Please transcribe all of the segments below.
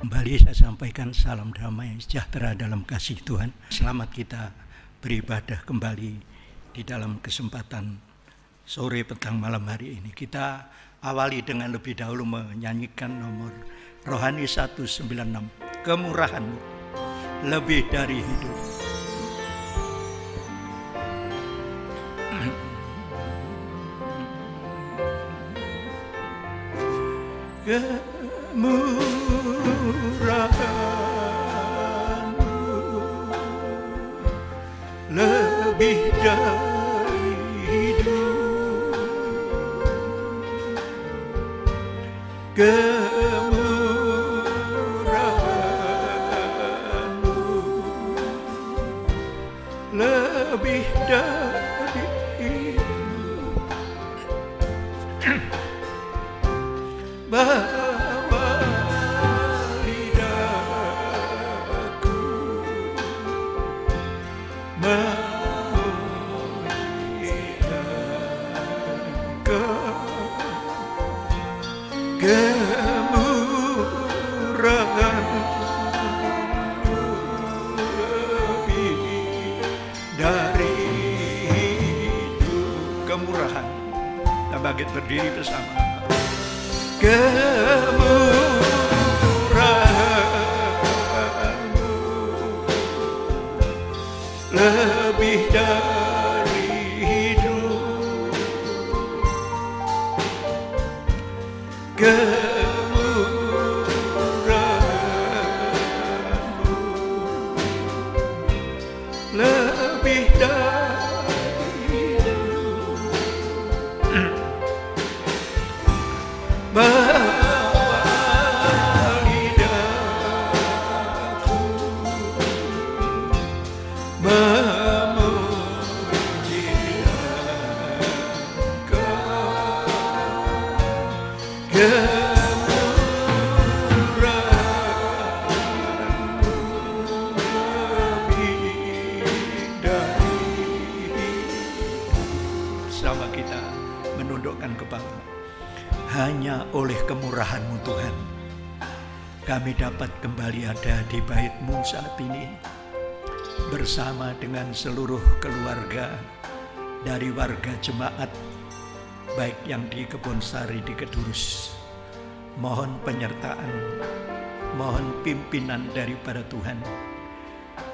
Kembali saya sampaikan salam damai sejahtera dalam kasih Tuhan. Selamat kita beribadah kembali di dalam kesempatan sore, petang, malam hari ini. Kita awali dengan lebih dahulu menyanyikan nomor Rohani 196, Kemurahan-Mu lebih dari hidup. Kemurahan-Mu lebih dari hidup. Kemurahan-Mu lebih dari hidup. Bawa lidahku memuliakan kemurahan lebih dari hidup. Kemurahan. Kita bangkit berdiri bersama. Kemurahan-Mu lebih dari hidup. Kemurahan-Mu lebih dari hidup. Bawa lidahku memuliakan kemurahan-Mu lebih dari hidup. Sama kita menundukkan kepala. Hanya oleh kemurahan-Mu Tuhan, kami dapat kembali ada di bait-Mu saat ini, bersama dengan seluruh keluarga dari warga jemaat, baik yang di Kebonsari, di Kedurus. Mohon penyertaan, mohon pimpinan daripada Tuhan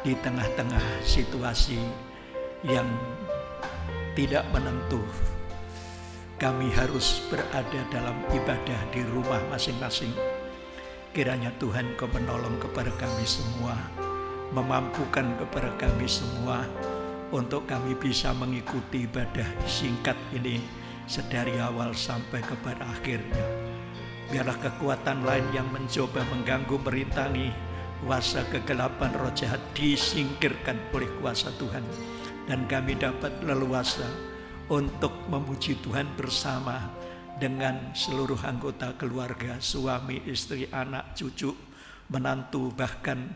di tengah-tengah situasi yang tidak menentu. Kami harus berada dalam ibadah di rumah masing-masing. Kiranya Tuhan Kau menolong kepada kami semua, memampukan kepada kami semua untuk kami bisa mengikuti ibadah singkat ini sedari awal sampai kepada akhirnya. Biarlah kekuatan lain yang mencoba mengganggu, merintangi, kuasa kegelapan, roh jahat disingkirkan oleh kuasa Tuhan, dan kami dapat leluasa untuk memuji Tuhan bersama dengan seluruh anggota keluarga, suami, istri, anak, cucu, menantu, bahkan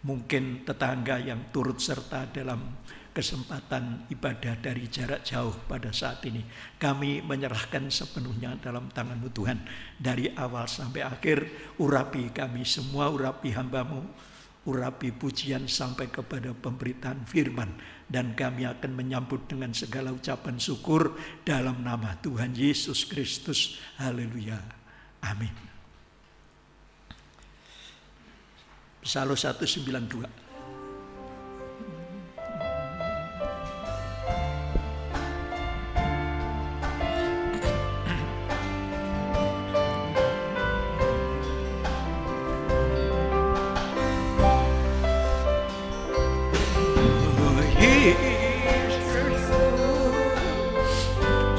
mungkin tetangga yang turut serta dalam kesempatan ibadah dari jarak jauh pada saat ini. Kami menyerahkan sepenuhnya dalam tangan-Mu Tuhan. Dari awal sampai akhir, urapi kami semua, urapi hamba-Mu, urapi pujian sampai kepada pemberitaan firman. Dan kami akan menyambut dengan segala ucapan syukur dalam nama Tuhan Yesus Kristus. Haleluya. Amin. Psalm 192.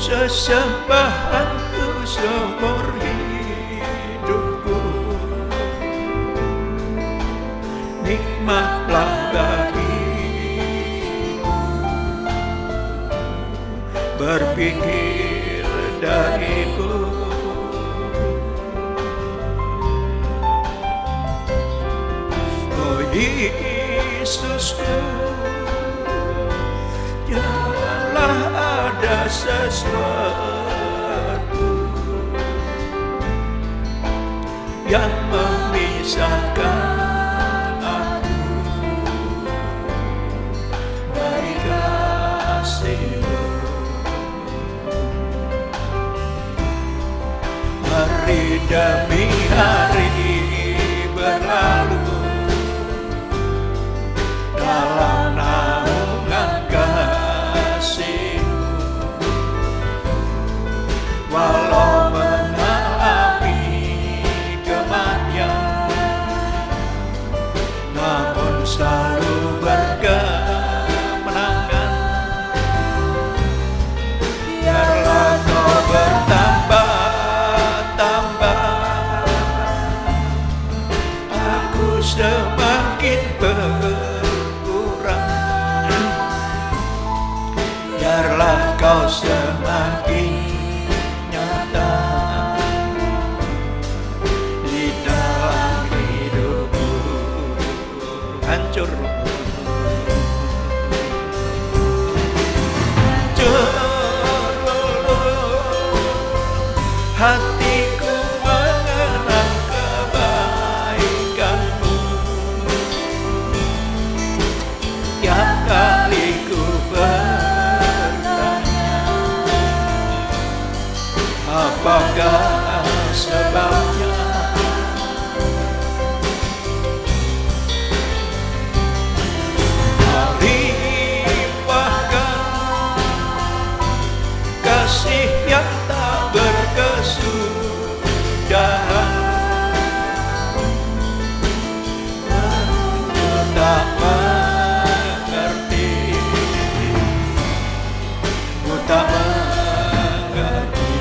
Sesembahanku seumur hidupku, nikmatlah bagiku berpikir dariku. Oh Yesusku, janganlah ada sesuatu yang memisahkan demi hari berlalu dalam naungan kasih-Mu. Walau mengalami kematian, namun selalu berkemenangan. Biarlah Kau bertambah-tambah, aku semakin berkurang. Biarlah Kau semakin nyata di dalam hidupku. Hancur hatiku mengenang kebaikan-Mu. Tiap kali ku bertanya, apakah sebabnya? Limpahkan kasih yang tak berkesudahan. Aku tak mengerti, ku tak mengerti.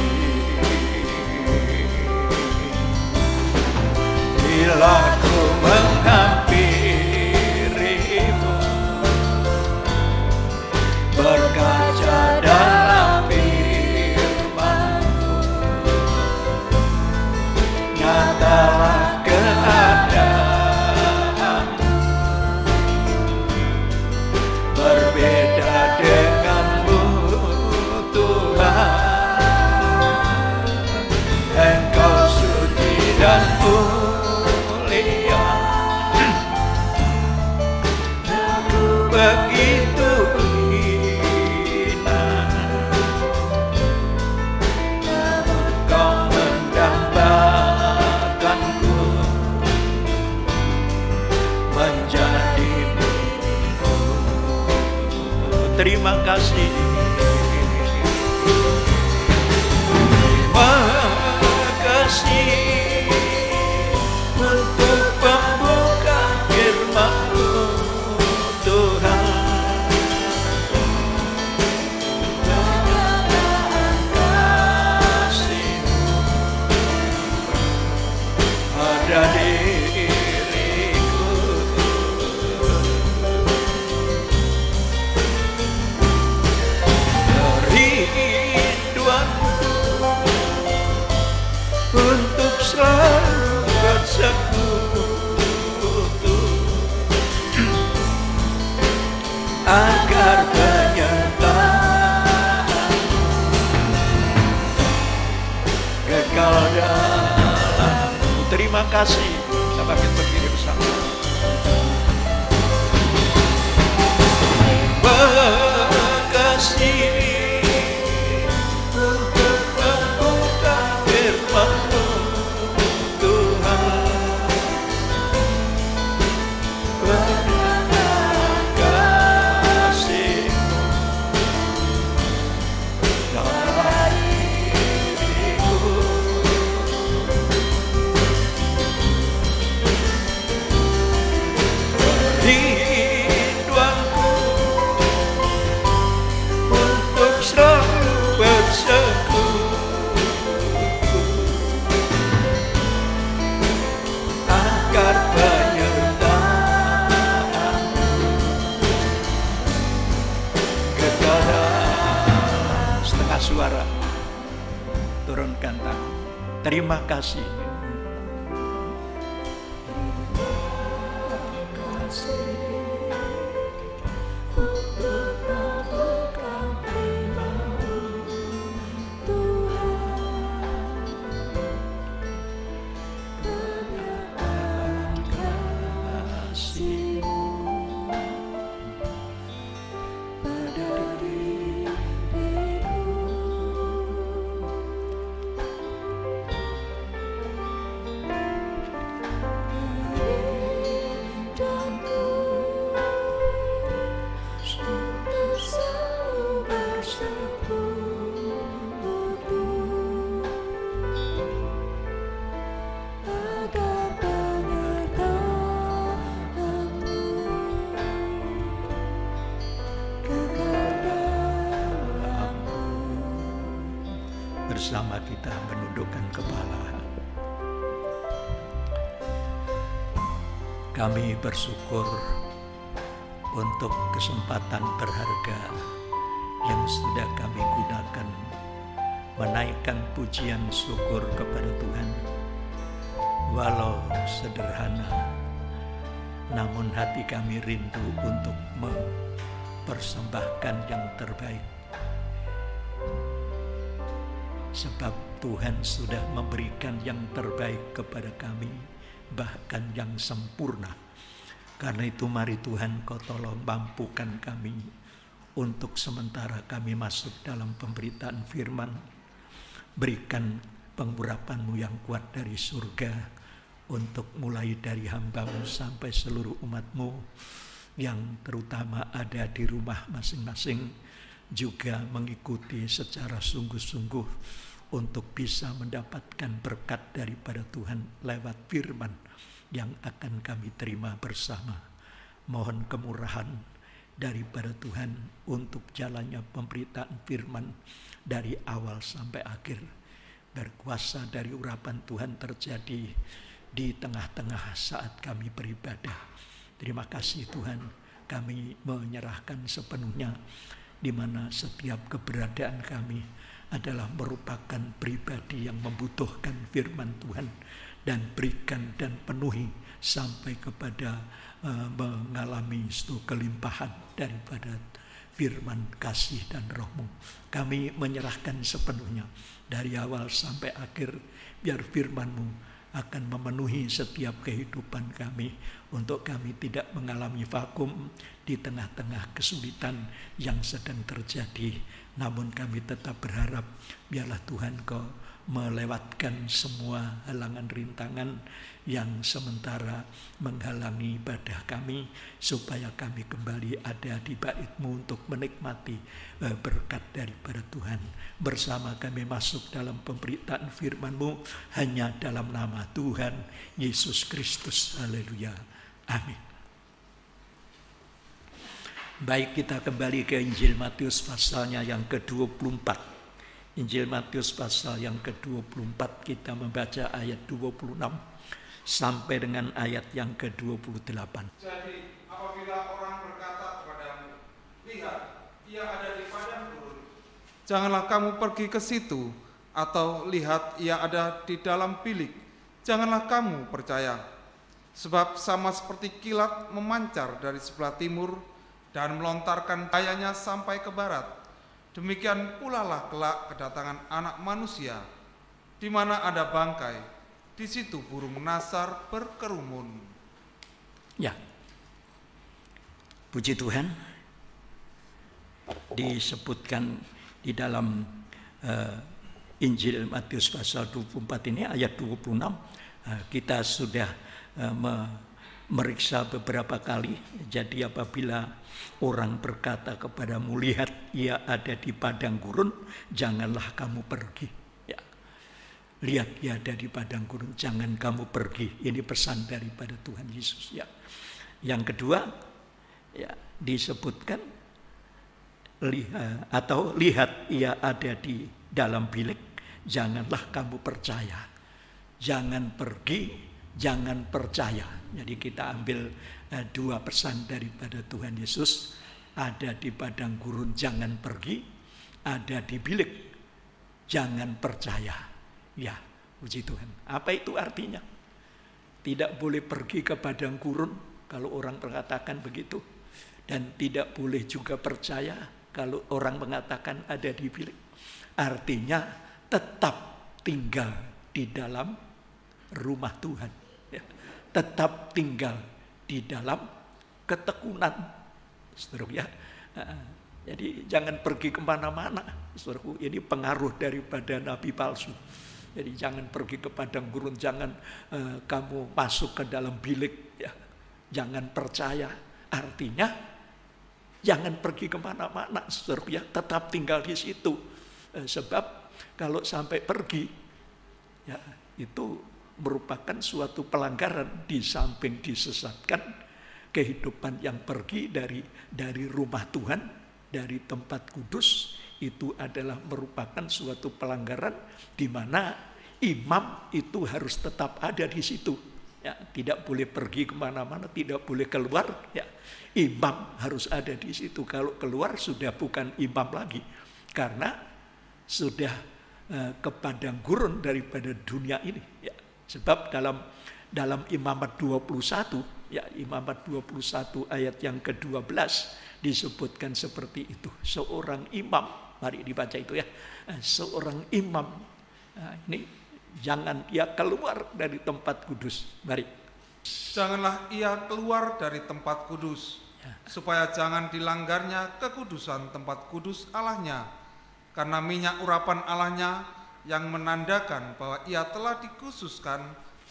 Bila ku menghampiri-Mu, berkaca dalam firman-Mu, nyatalah keadaan berbeda dengan-Mu Tuhan. Engkau suci dan mulia, aku begitu hina. Kau mendambakanku menjadi milik-Mu. Terima kasih. Terima kasih untuk pembuka firman-Mu Tuhan. Kasih-Mu ada diriku. Kerinduan-Mu untuk selalu bersekutu, agar penyertaan kekal dalam-Mu. Terima kasih. Kita bangkit berdiri bersama. Makasih untuk membuka firman-Mu Tuhan. Kasih-Mu dalam diriku. Rinduanku untuk selalu bersekutu, agar penyertaan-Mu kekal dalam. Setengah suara turunkan tangan. Terima kasih. bersama kita menundukkan kepala. Kami bersyukur untuk kesempatan berharga yang sudah kami gunakan menaikkan pujian syukur kepada Tuhan. Walau sederhana, namun hati kami rindu untuk mempersembahkan yang terbaik. Sebab Tuhan sudah memberikan yang terbaik kepada kami, bahkan yang sempurna. Karena itu mari Tuhan Kau tolong mampukan kami untuk sementara kami masuk dalam pemberitaan firman. Berikan pengurapan-Mu yang kuat dari surga untuk mulai dari hamba-Mu sampai seluruh umat-Mu yang terutama ada di rumah masing-masing juga mengikuti secara sungguh-sungguh untuk bisa mendapatkan berkat daripada Tuhan lewat firman yang akan kami terima bersama. Mohon kemurahan daripada Tuhan untuk jalannya pemberitaan firman dari awal sampai akhir. Berkuasa dari urapan Tuhan terjadi di tengah-tengah saat kami beribadah. Terima kasih Tuhan, kami menyerahkan sepenuhnya di mana setiap keberadaan kami adalah merupakan pribadi yang membutuhkan firman Tuhan, dan berikan dan penuhi sampai kepada mengalami suatu kelimpahan daripada firman kasih dan Roh-Mu. Kami menyerahkan sepenuhnya dari awal sampai akhir, biar firman-Mu akan memenuhi setiap kehidupan kami, untuk kami tidak mengalami vakum di tengah-tengah kesulitan yang sedang terjadi. Namun kami tetap berharap biarlah Tuhan Kau melewatkan semua halangan rintangan yang sementara menghalangi ibadah kami, supaya kami kembali ada di bait-Mu untuk menikmati berkat daripada Tuhan. Bersama kami masuk dalam pemberitaan firman-Mu hanya dalam nama Tuhan Yesus Kristus. Haleluya. Amin. Baik, kita kembali ke Injil Matius pasalnya yang ke-24. Injil Matius pasal yang ke-24, kita membaca ayat 26 sampai dengan ayat yang ke-28. Jadi apabila orang berkata kepadamu, lihat, ia ada di padang gurun, janganlah kamu pergi ke situ, atau lihat, ia ada di dalam bilik, janganlah kamu percaya. Sebab sama seperti kilat memancar dari sebelah timur dan melontarkan cahayanya sampai ke barat, demikian pula lah kelak kedatangan Anak Manusia. Di mana ada bangkai, di situ burung nasar berkerumun. Ya, puji Tuhan, disebutkan di dalam Injil Matius pasal 24 ini ayat 26. Kita sudah meriksa beberapa kali. Jadi apabila orang berkata kepadamu, lihat ia ada di padang gurun, janganlah kamu pergi. Ya. Lihat ia ada di padang gurun, jangan kamu pergi. Ini pesan daripada Tuhan Yesus. Ya. Yang kedua, ya, disebutkan lihat ia ada di dalam bilik, janganlah kamu percaya. Jangan pergi, jangan percaya. Jadi kita ambil dua pesan daripada Tuhan Yesus. Ada di padang gurun, jangan pergi. Ada di bilik, jangan percaya. Ya, puji Tuhan. Apa itu artinya? Tidak boleh pergi ke padang gurun kalau orang mengatakan begitu. Dan tidak boleh juga percaya kalau orang mengatakan ada di bilik. Artinya tetap tinggal di dalam rumah Tuhan. Tetap tinggal di dalam ketekunan, saudaraku ya. Jadi jangan pergi kemana-mana, saudaraku. Ini pengaruh daripada nabi palsu. Jadi jangan pergi ke padang gurun, jangan kamu masuk ke dalam bilik, ya. Jangan percaya. Artinya jangan pergi kemana-mana, saudaraku ya. Tetap tinggal di situ. Sebab kalau sampai pergi, ya itu merupakan suatu pelanggaran. Di samping disesatkan, kehidupan yang pergi dari rumah Tuhan, dari tempat kudus, itu adalah merupakan suatu pelanggaran di mana imam itu harus tetap ada di situ. Ya, tidak boleh pergi kemana-mana, tidak boleh keluar. Ya, imam harus ada di situ. Kalau keluar sudah bukan imam lagi, karena sudah ke padang gurun daripada dunia ini. Ya, sebab dalam Imamat 21, ya Imamat 21 ayat yang ke-12 disebutkan seperti itu. Seorang imam, mari dibaca itu ya. Seorang imam, ini jangan ia keluar dari tempat kudus. Mari. Janganlah ia keluar dari tempat kudus, supaya jangan dilanggarnya kekudusan tempat kudus Allahnya, karena minyak urapan Allahnya yang menandakan bahwa ia telah dikhususkan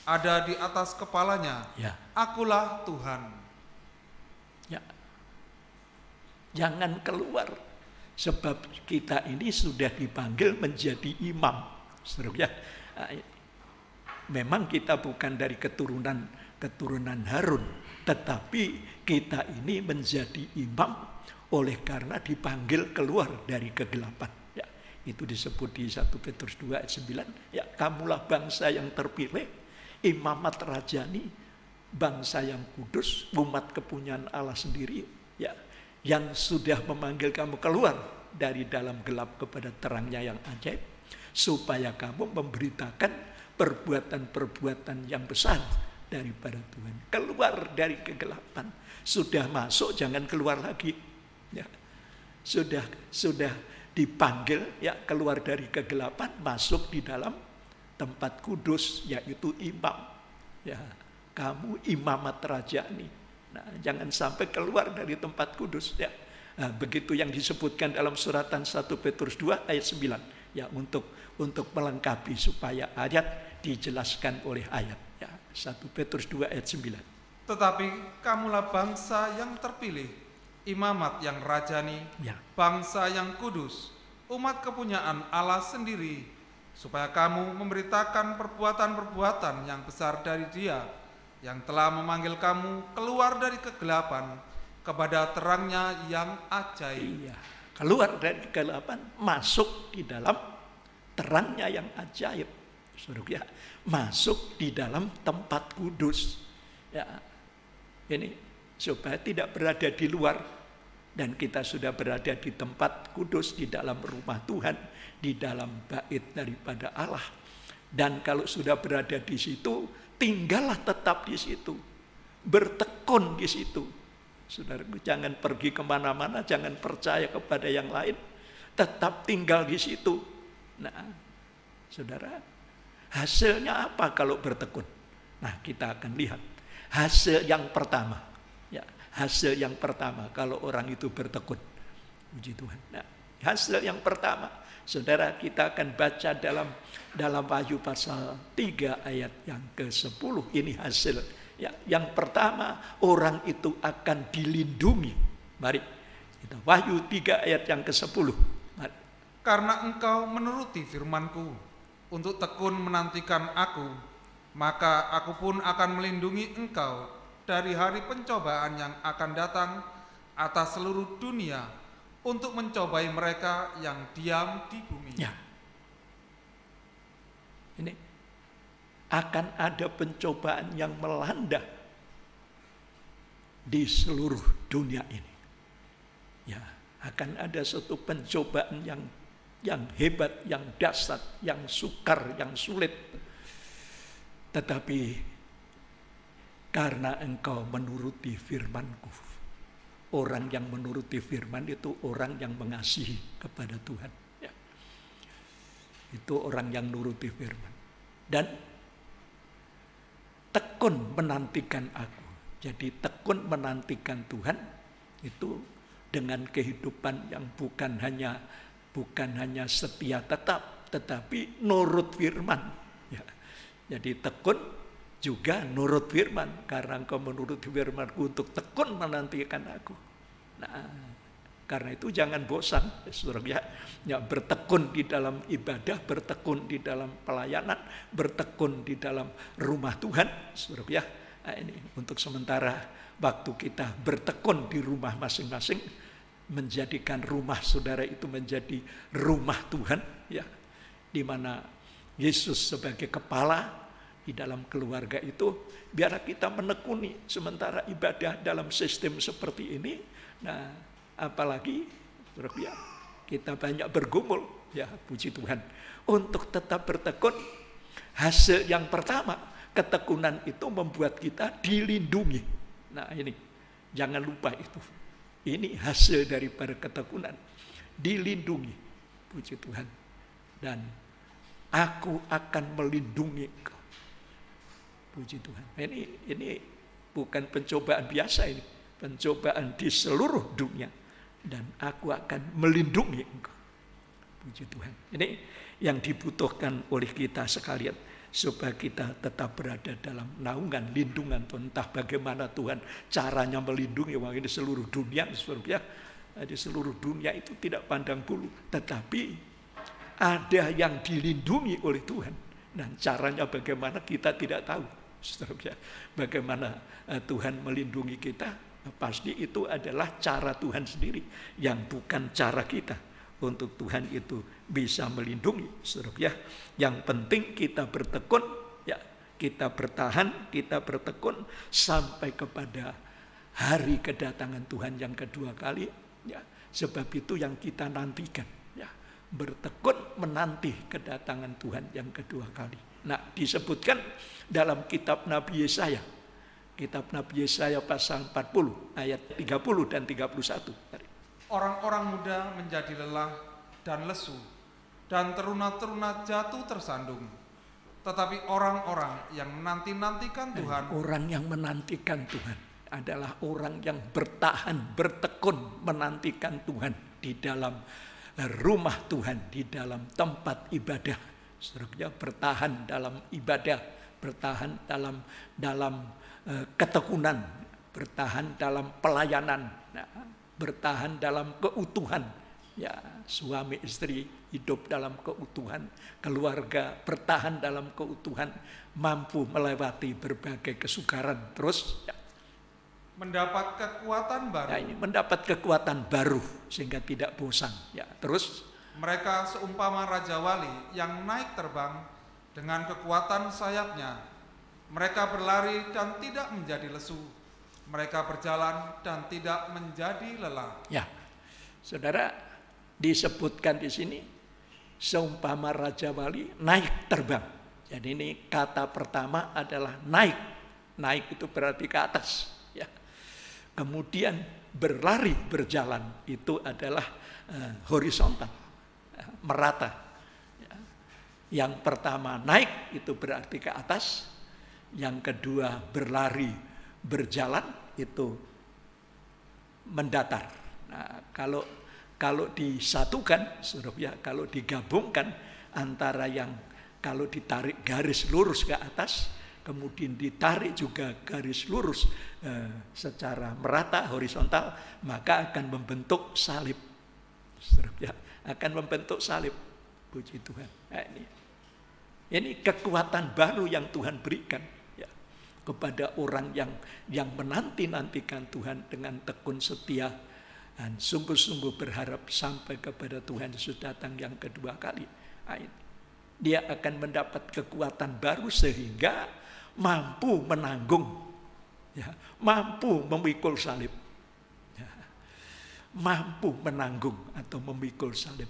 ada di atas kepalanya. Ya. Akulah Tuhan. Ya. Jangan keluar, sebab kita ini sudah dipanggil menjadi imam. Saudara, ya. Memang kita bukan dari keturunan Harun, tetapi kita ini menjadi imam oleh karena dipanggil keluar dari kegelapan. Ya, itu disebut di 1 Petrus 2 ayat 9. Ya, kamulah bangsa yang terpilih, imamat rajani, bangsa yang kudus, umat kepunyaan Allah sendiri. Ya, yang sudah memanggil kamu keluar dari dalam gelap kepada terangnya yang ajaib, supaya kamu memberitakan perbuatan-perbuatan yang besar daripada Tuhan. Keluar dari kegelapan. Sudah masuk, jangan keluar lagi. Ya. Sudah dipanggil, ya keluar dari kegelapan, masuk di dalam tempat kudus, yaitu imam. Ya, kamu imamat rajani. Nah, jangan sampai keluar dari tempat kudus. Ya. Nah, begitu yang disebutkan dalam suratan 1 Petrus 2 ayat 9. Ya, untuk melengkapi supaya ayat dijelaskan oleh ayat. Ya, 1 Petrus 2 ayat 9. Tetapi kamulah bangsa yang terpilih, imamat yang rajani, Ya. bangsa yang kudus, umat kepunyaan Allah sendiri, supaya kamu memberitakan perbuatan-perbuatan yang besar dari Dia, yang telah memanggil kamu keluar dari kegelapan kepada terangnya yang ajaib. Iya, keluar dari kegelapan, masuk di dalam terangnya yang ajaib. Saudara, ya, masuk di dalam tempat kudus. Ya, ini supaya tidak berada di luar, dan kita sudah berada di tempat kudus, di dalam rumah Tuhan, di dalam bait daripada Allah. Dan kalau sudah berada di situ, tinggallah tetap di situ, bertekun di situ. Saudaraku, jangan pergi kemana-mana, jangan percaya kepada yang lain, tetap tinggal di situ. Nah, saudara, hasilnya apa kalau bertekun? Nah, kita akan lihat hasil yang pertama. Ya, hasil yang pertama kalau orang itu bertekun. Puji Tuhan. Nah, hasil yang pertama, saudara, kita akan baca dalam Wahyu pasal 3 ayat yang ke-10. Ini hasil. Ya, yang pertama, orang itu akan dilindungi. Mari kita Wahyu 3 ayat yang ke-10. Mari. Karena engkau menuruti firman-Ku untuk tekun menantikan Aku, maka Aku pun akan melindungi engkau dari hari pencobaan yang akan datang atas seluruh dunia untuk mencobai mereka yang diam di bumi. Ya. Ini akan ada pencobaan yang melanda di seluruh dunia ini. Ya, akan ada suatu pencobaan yang hebat, yang dahsyat, yang sukar, yang sulit. Tetapi karena engkau menuruti firman-Ku, orang yang menuruti firman itu orang yang mengasihi kepada Tuhan. Ya. Itu orang yang menuruti firman. Dan tekun menantikan Aku. Jadi tekun menantikan Tuhan itu dengan kehidupan yang bukan hanya setia tetap, tetapi nurut firman. Ya. Jadi tekun juga nurut firman, karena engkau menurut firman-Ku untuk tekun menantikan Aku. Nah, karena itu jangan bosan, saudara, ya, bertekun di dalam ibadah, bertekun di dalam pelayanan, bertekun di dalam rumah Tuhan, saudara, ya. Nah, ini untuk sementara waktu kita bertekun di rumah masing-masing, menjadikan rumah saudara itu menjadi rumah Tuhan, ya, di mana Yesus sebagai kepala di dalam keluarga itu. Biar kita menekuni sementara ibadah dalam sistem seperti ini. Nah, apalagi kita banyak bergumul, ya, puji Tuhan, untuk tetap bertekun. Hasil yang pertama, ketekunan itu membuat kita dilindungi. Nah, ini jangan lupa itu. Ini hasil daripada ketekunan, dilindungi, puji Tuhan. Dan aku akan melindungi engkau, puji Tuhan. Ini bukan pencobaan biasa, ini pencobaan di seluruh dunia. Dan aku akan melindungi engkau, puji Tuhan. Ini yang dibutuhkan oleh kita sekalian, supaya kita tetap berada dalam naungan, lindungan Tuhan. Entah bagaimana Tuhan caranya melindungi orang ini seluruh dunia, di seluruh dunia itu tidak pandang bulu, tetapi ada yang dilindungi oleh Tuhan. Dan caranya bagaimana kita tidak tahu, bagaimana Tuhan melindungi kita, pasti itu adalah cara Tuhan sendiri, yang bukan cara kita. Untuk Tuhan itu bisa melindungi, saudara. Yang penting kita bertekun, ya, kita bertahan, kita bertekun sampai kepada hari kedatangan Tuhan yang kedua kali, ya. Sebab itu yang kita nantikan, ya, bertekun menanti kedatangan Tuhan yang kedua kali. Nah, disebutkan dalam kitab Nabi Yesaya, kitab Nabi Yesaya pasal 40 ayat 30 dan 31. Orang-orang muda menjadi lelah dan lesu, dan teruna-teruna jatuh tersandung. Tetapi orang-orang yang menanti-nantikan Tuhan, orang yang menantikan Tuhan adalah orang yang bertahan, bertekun menantikan Tuhan di dalam rumah Tuhan, di dalam tempat ibadah. Saudara, bertahan dalam ibadah, bertahan dalam ketekunan, bertahan dalam pelayanan, bertahan dalam keutuhan, ya, suami istri hidup dalam keutuhan, keluarga bertahan dalam keutuhan, mampu melewati berbagai kesukaran, terus, ya, mendapat kekuatan baru. Ya, ini mendapat kekuatan baru sehingga tidak bosan, ya, terus mereka seumpama raja wali yang naik terbang dengan kekuatan sayapnya. Mereka berlari dan tidak menjadi lesu. Mereka berjalan dan tidak menjadi lelah. Ya, saudara, disebutkan di sini seumpama raja wali naik terbang. Jadi ini kata pertama adalah naik. Naik itu berarti ke atas. Ya. Kemudian berlari, berjalan itu adalah horizontal, merata. Ya. Yang pertama naik itu berarti ke atas. Yang kedua berlari, berjalan itu mendatar. Nah, kalau disatukan, saudara, kalau digabungkan antara yang kalau ditarik garis lurus ke atas, kemudian ditarik juga garis lurus secara merata horizontal, maka akan membentuk salib. Saudara, akan membentuk salib. Puji Tuhan. Nah, ini kekuatan baru yang Tuhan berikan kepada orang yang menanti-nantikan Tuhan dengan tekun setia dan sungguh-sungguh berharap sampai kepada Tuhan Yesus datang yang kedua kali. Dia akan mendapat kekuatan baru sehingga mampu menanggung, ya, mampu memikul salib, ya, mampu menanggung atau memikul salib.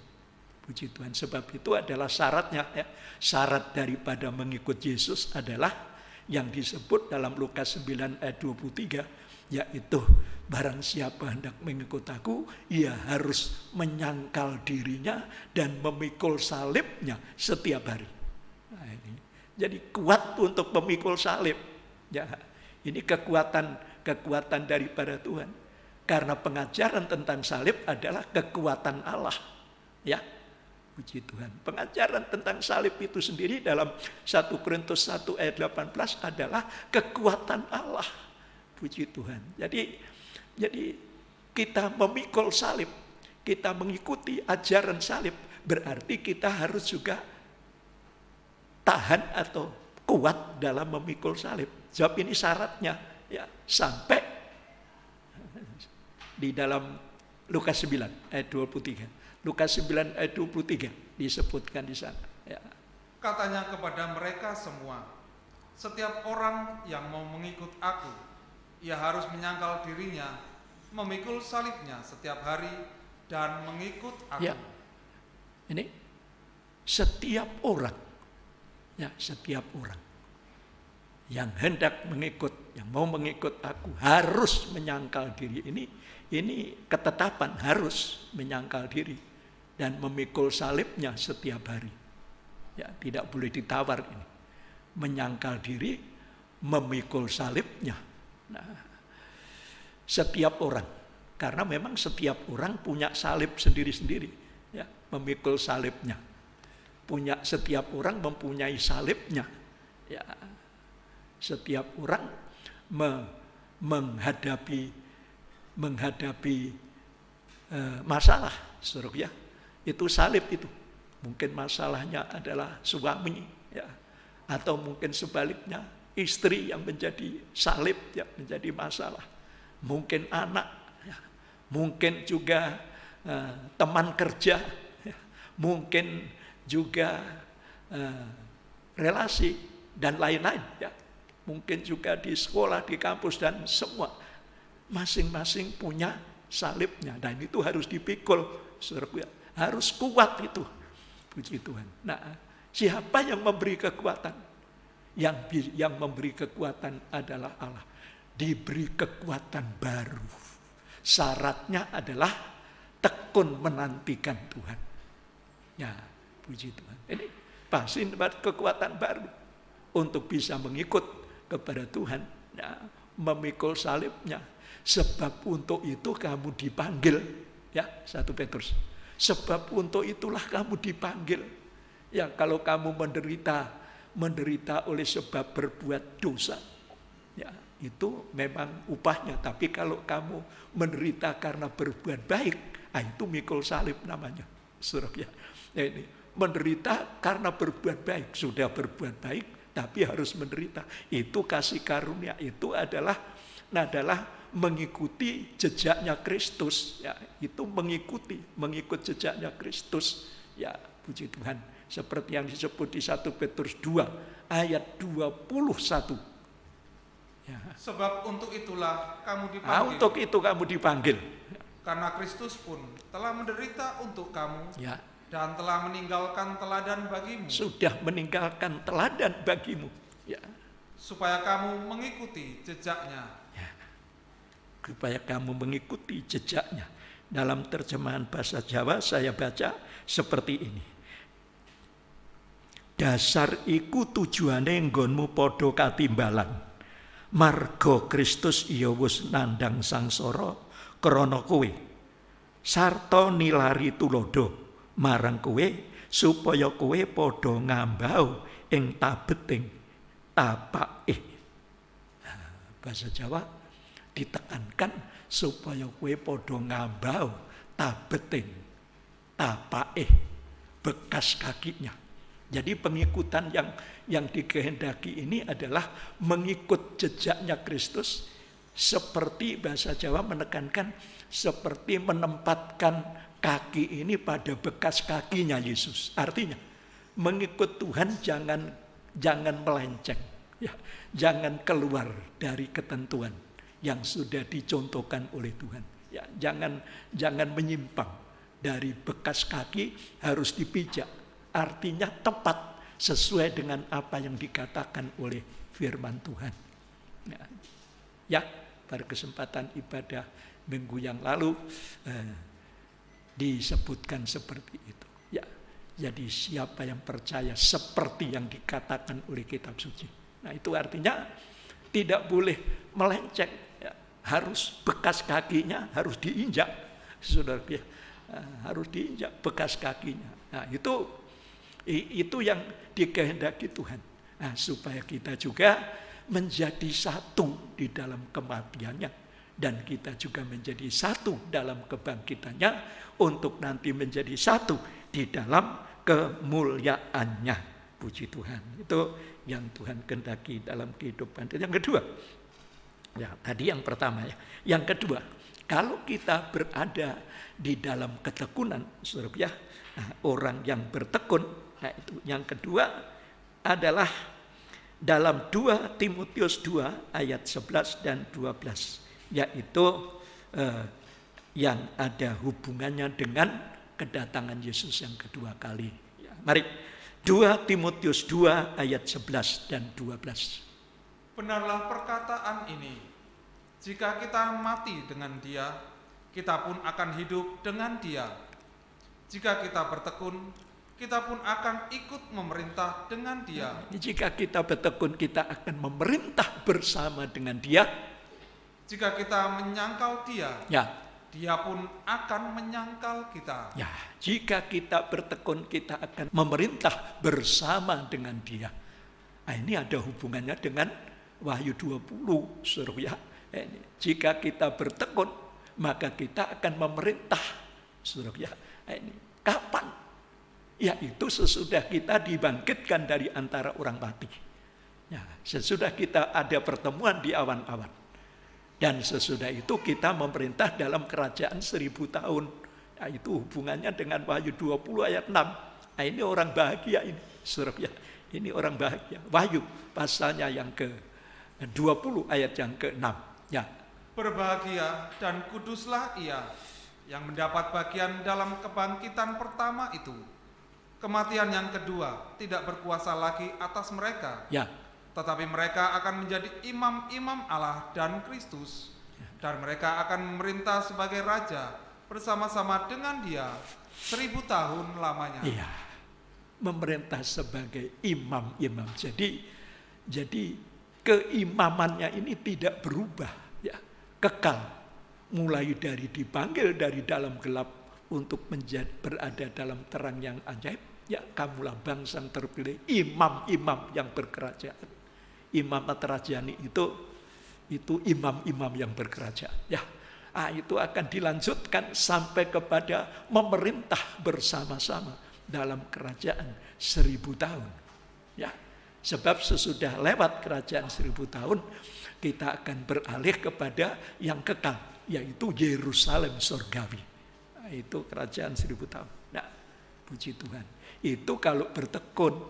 Puji Tuhan. Sebab itu adalah syaratnya, ya, syarat daripada mengikut Yesus adalah yang disebut dalam Lukas 9 ayat 23, yaitu barang siapa hendak mengikut aku, ia harus menyangkal dirinya dan memikul salibnya setiap hari. Nah, ini. Jadi kuat untuk memikul salib. Ya, ini kekuatan daripada Tuhan. Karena pengajaran tentang salib adalah kekuatan Allah. Ya. Puji Tuhan. Pengajaran tentang salib itu sendiri dalam 1 Korintus 1 ayat 18 adalah kekuatan Allah. Puji Tuhan. Jadi kita memikul salib, kita mengikuti ajaran salib, berarti kita harus juga tahan atau kuat dalam memikul salib. Sebab ini syaratnya, ya, sampai di dalam Lukas 9 ayat 23. Lukas 9 ayat 23 disebutkan di sana. Ya. Katanya kepada mereka semua, setiap orang yang mau mengikut aku, ia harus menyangkal dirinya, memikul salibnya setiap hari, dan mengikut aku. Ya. Ini setiap orang, ya setiap orang yang hendak mengikut, yang mau mengikut aku harus menyangkal diri. Ini ketetapan, harus menyangkal diri dan memikul salibnya setiap hari. Ya, tidak boleh ditawar ini. Menyangkal diri, memikul salibnya. Nah, setiap orang, karena memang setiap orang punya salib sendiri-sendiri, ya, memikul salibnya. Setiap orang mempunyai salibnya. Ya, setiap orang menghadapi masalah, saudara, ya. Itu salib itu. Mungkin masalahnya adalah suami, ya, atau mungkin sebaliknya istri yang menjadi salib, ya, menjadi masalah. Mungkin anak, ya. Mungkin juga teman kerja, ya. Mungkin juga relasi dan lain-lain, ya. Mungkin juga di sekolah, di kampus dan semua. Masing-masing punya salibnya dan itu harus dipikul, saudara, ya. Harus kuat itu. Puji Tuhan. Nah, siapa yang memberi kekuatan? Yang memberi kekuatan adalah Allah. Diberi kekuatan baru. Syaratnya adalah tekun menantikan Tuhan. Ya, puji Tuhan. Ini pasti dapat kekuatan baru untuk bisa mengikut kepada Tuhan. Ya, memikul salibnya. Sebab untuk itu kamu dipanggil. Ya, 1 Petrus. Sebab untuk itulah kamu dipanggil. Ya, kalau kamu menderita oleh sebab berbuat dosa, ya, itu memang upahnya. Tapi kalau kamu menderita karena berbuat baik, itu mikul salib namanya, saudara, ya. Ya, ini menderita karena berbuat baik, sudah berbuat baik, tapi harus menderita. Itu kasih karunia, itu adalah mengikuti jejaknya Kristus, ya, itu mengikut jejaknya Kristus, ya, puji Tuhan, seperti yang disebut di 1 Petrus 2 ayat 21. Ya. Sebab untuk itulah kamu dipanggil. Untuk itu kamu dipanggil. Karena Kristus pun telah menderita untuk kamu, ya, dan telah meninggalkan teladan bagimu. Sudah meninggalkan teladan bagimu, ya, supaya kamu mengikuti jejaknya. Supaya kamu mengikuti jejaknya. Dalam terjemahan bahasa Jawa saya baca seperti ini. Dasar iku tujuane nggonmu padha katimbalan. Marga Kristus iya wis nandhang sangsara krana kowe. Sarta nilari tulodo marang kowe supaya kowe padha ngambau ing tabeting tapake. Bahasa Jawa ditekankan supaya kowe padha ngambau tabeting tapake, bekas kakinya. Jadi pengikutan yang dikehendaki ini adalah mengikut jejaknya Kristus, seperti bahasa Jawa menekankan seperti menempatkan kaki ini pada bekas kakinya Yesus. Artinya mengikut Tuhan jangan melenceng, ya, jangan keluar dari ketentuan yang sudah dicontohkan oleh Tuhan. Ya, jangan menyimpang dari bekas kaki, harus dipijak. Artinya tepat sesuai dengan apa yang dikatakan oleh firman Tuhan. Ya, pada kesempatan ibadah minggu yang lalu disebutkan seperti itu. Ya, jadi siapa yang percaya seperti yang dikatakan oleh kitab suci. Nah, itu artinya tidak boleh melenceng. Harus bekas kakinya harus diinjak, saudara, ya. Harus diinjak bekas kakinya. Nah, itu yang dikehendaki Tuhan. Nah, supaya kita juga menjadi satu di dalam kematiannya dan kita juga menjadi satu dalam kebangkitannya untuk nanti menjadi satu di dalam kemuliaannya. Puji Tuhan. Itu yang Tuhan kehendaki dalam kehidupan. Dan yang kedua, ya, tadi yang pertama, ya. Yang kedua, Kalau kita berada di dalam ketekunan, saudara ya, orang yang bertekun. Nah itu yang kedua adalah dalam 2 Timotius 2 ayat 11 dan 12, yaitu yang ada hubungannya dengan kedatangan Yesus yang kedua kali. Ya, mari 2 Timotius 2 ayat 11 dan 12. Benarlah perkataan ini, jika kita mati dengan Dia, kita pun akan hidup dengan Dia. Jika kita bertekun, kita pun akan ikut memerintah dengan Dia. Jika kita bertekun, kita akan memerintah bersama dengan Dia. Jika kita menyangkal Dia, ya, Dia pun akan menyangkal kita. Ya, jika kita bertekun, kita akan memerintah bersama dengan Dia. Nah, ini ada hubungannya dengan Wahyu 20, saudara ya. Jika kita bertekun, maka kita akan memerintah, saudara ya. Ini kapan? Yaitu sesudah kita dibangkitkan dari antara orang mati. Ya, sesudah kita ada pertemuan di awan-awan. Dan sesudah itu kita memerintah dalam kerajaan 1000 tahun. Nah, itu hubungannya dengan Wahyu 20 ayat 6. Nah, ini orang bahagia ini, saudara ya. Ini orang bahagia. Wahyu pasalnya yang ke-20 ayat yang ke-6. Ya. Berbahagia dan kuduslah ia yang mendapat bagian dalam kebangkitan pertama itu. Kematian yang kedua tidak berkuasa lagi atas mereka. Ya. Tetapi mereka akan menjadi imam-imam Allah dan Kristus. Dan mereka akan memerintah sebagai raja bersama-sama dengan Dia 1000 tahun lamanya. Iya. Memerintah sebagai imam-imam. Jadi keimamannya ini tidak berubah, ya, kekal. Mulai dari dipanggil dari dalam gelap untuk berada dalam terang yang ajaib. Ya, kamulah bangsa yang terpilih, imam-imam yang berkerajaan. Imam Matrajani itu imam-imam yang berkerajaan. Ya, itu akan dilanjutkan sampai kepada memerintah bersama-sama dalam kerajaan 1000 tahun. Ya, sebab sesudah lewat kerajaan 1000 tahun, kita akan beralih kepada yang kekal, yaitu Yerusalem surgawi. Nah, itu kerajaan 1000 tahun. Nah, puji Tuhan. Itu kalau bertekun,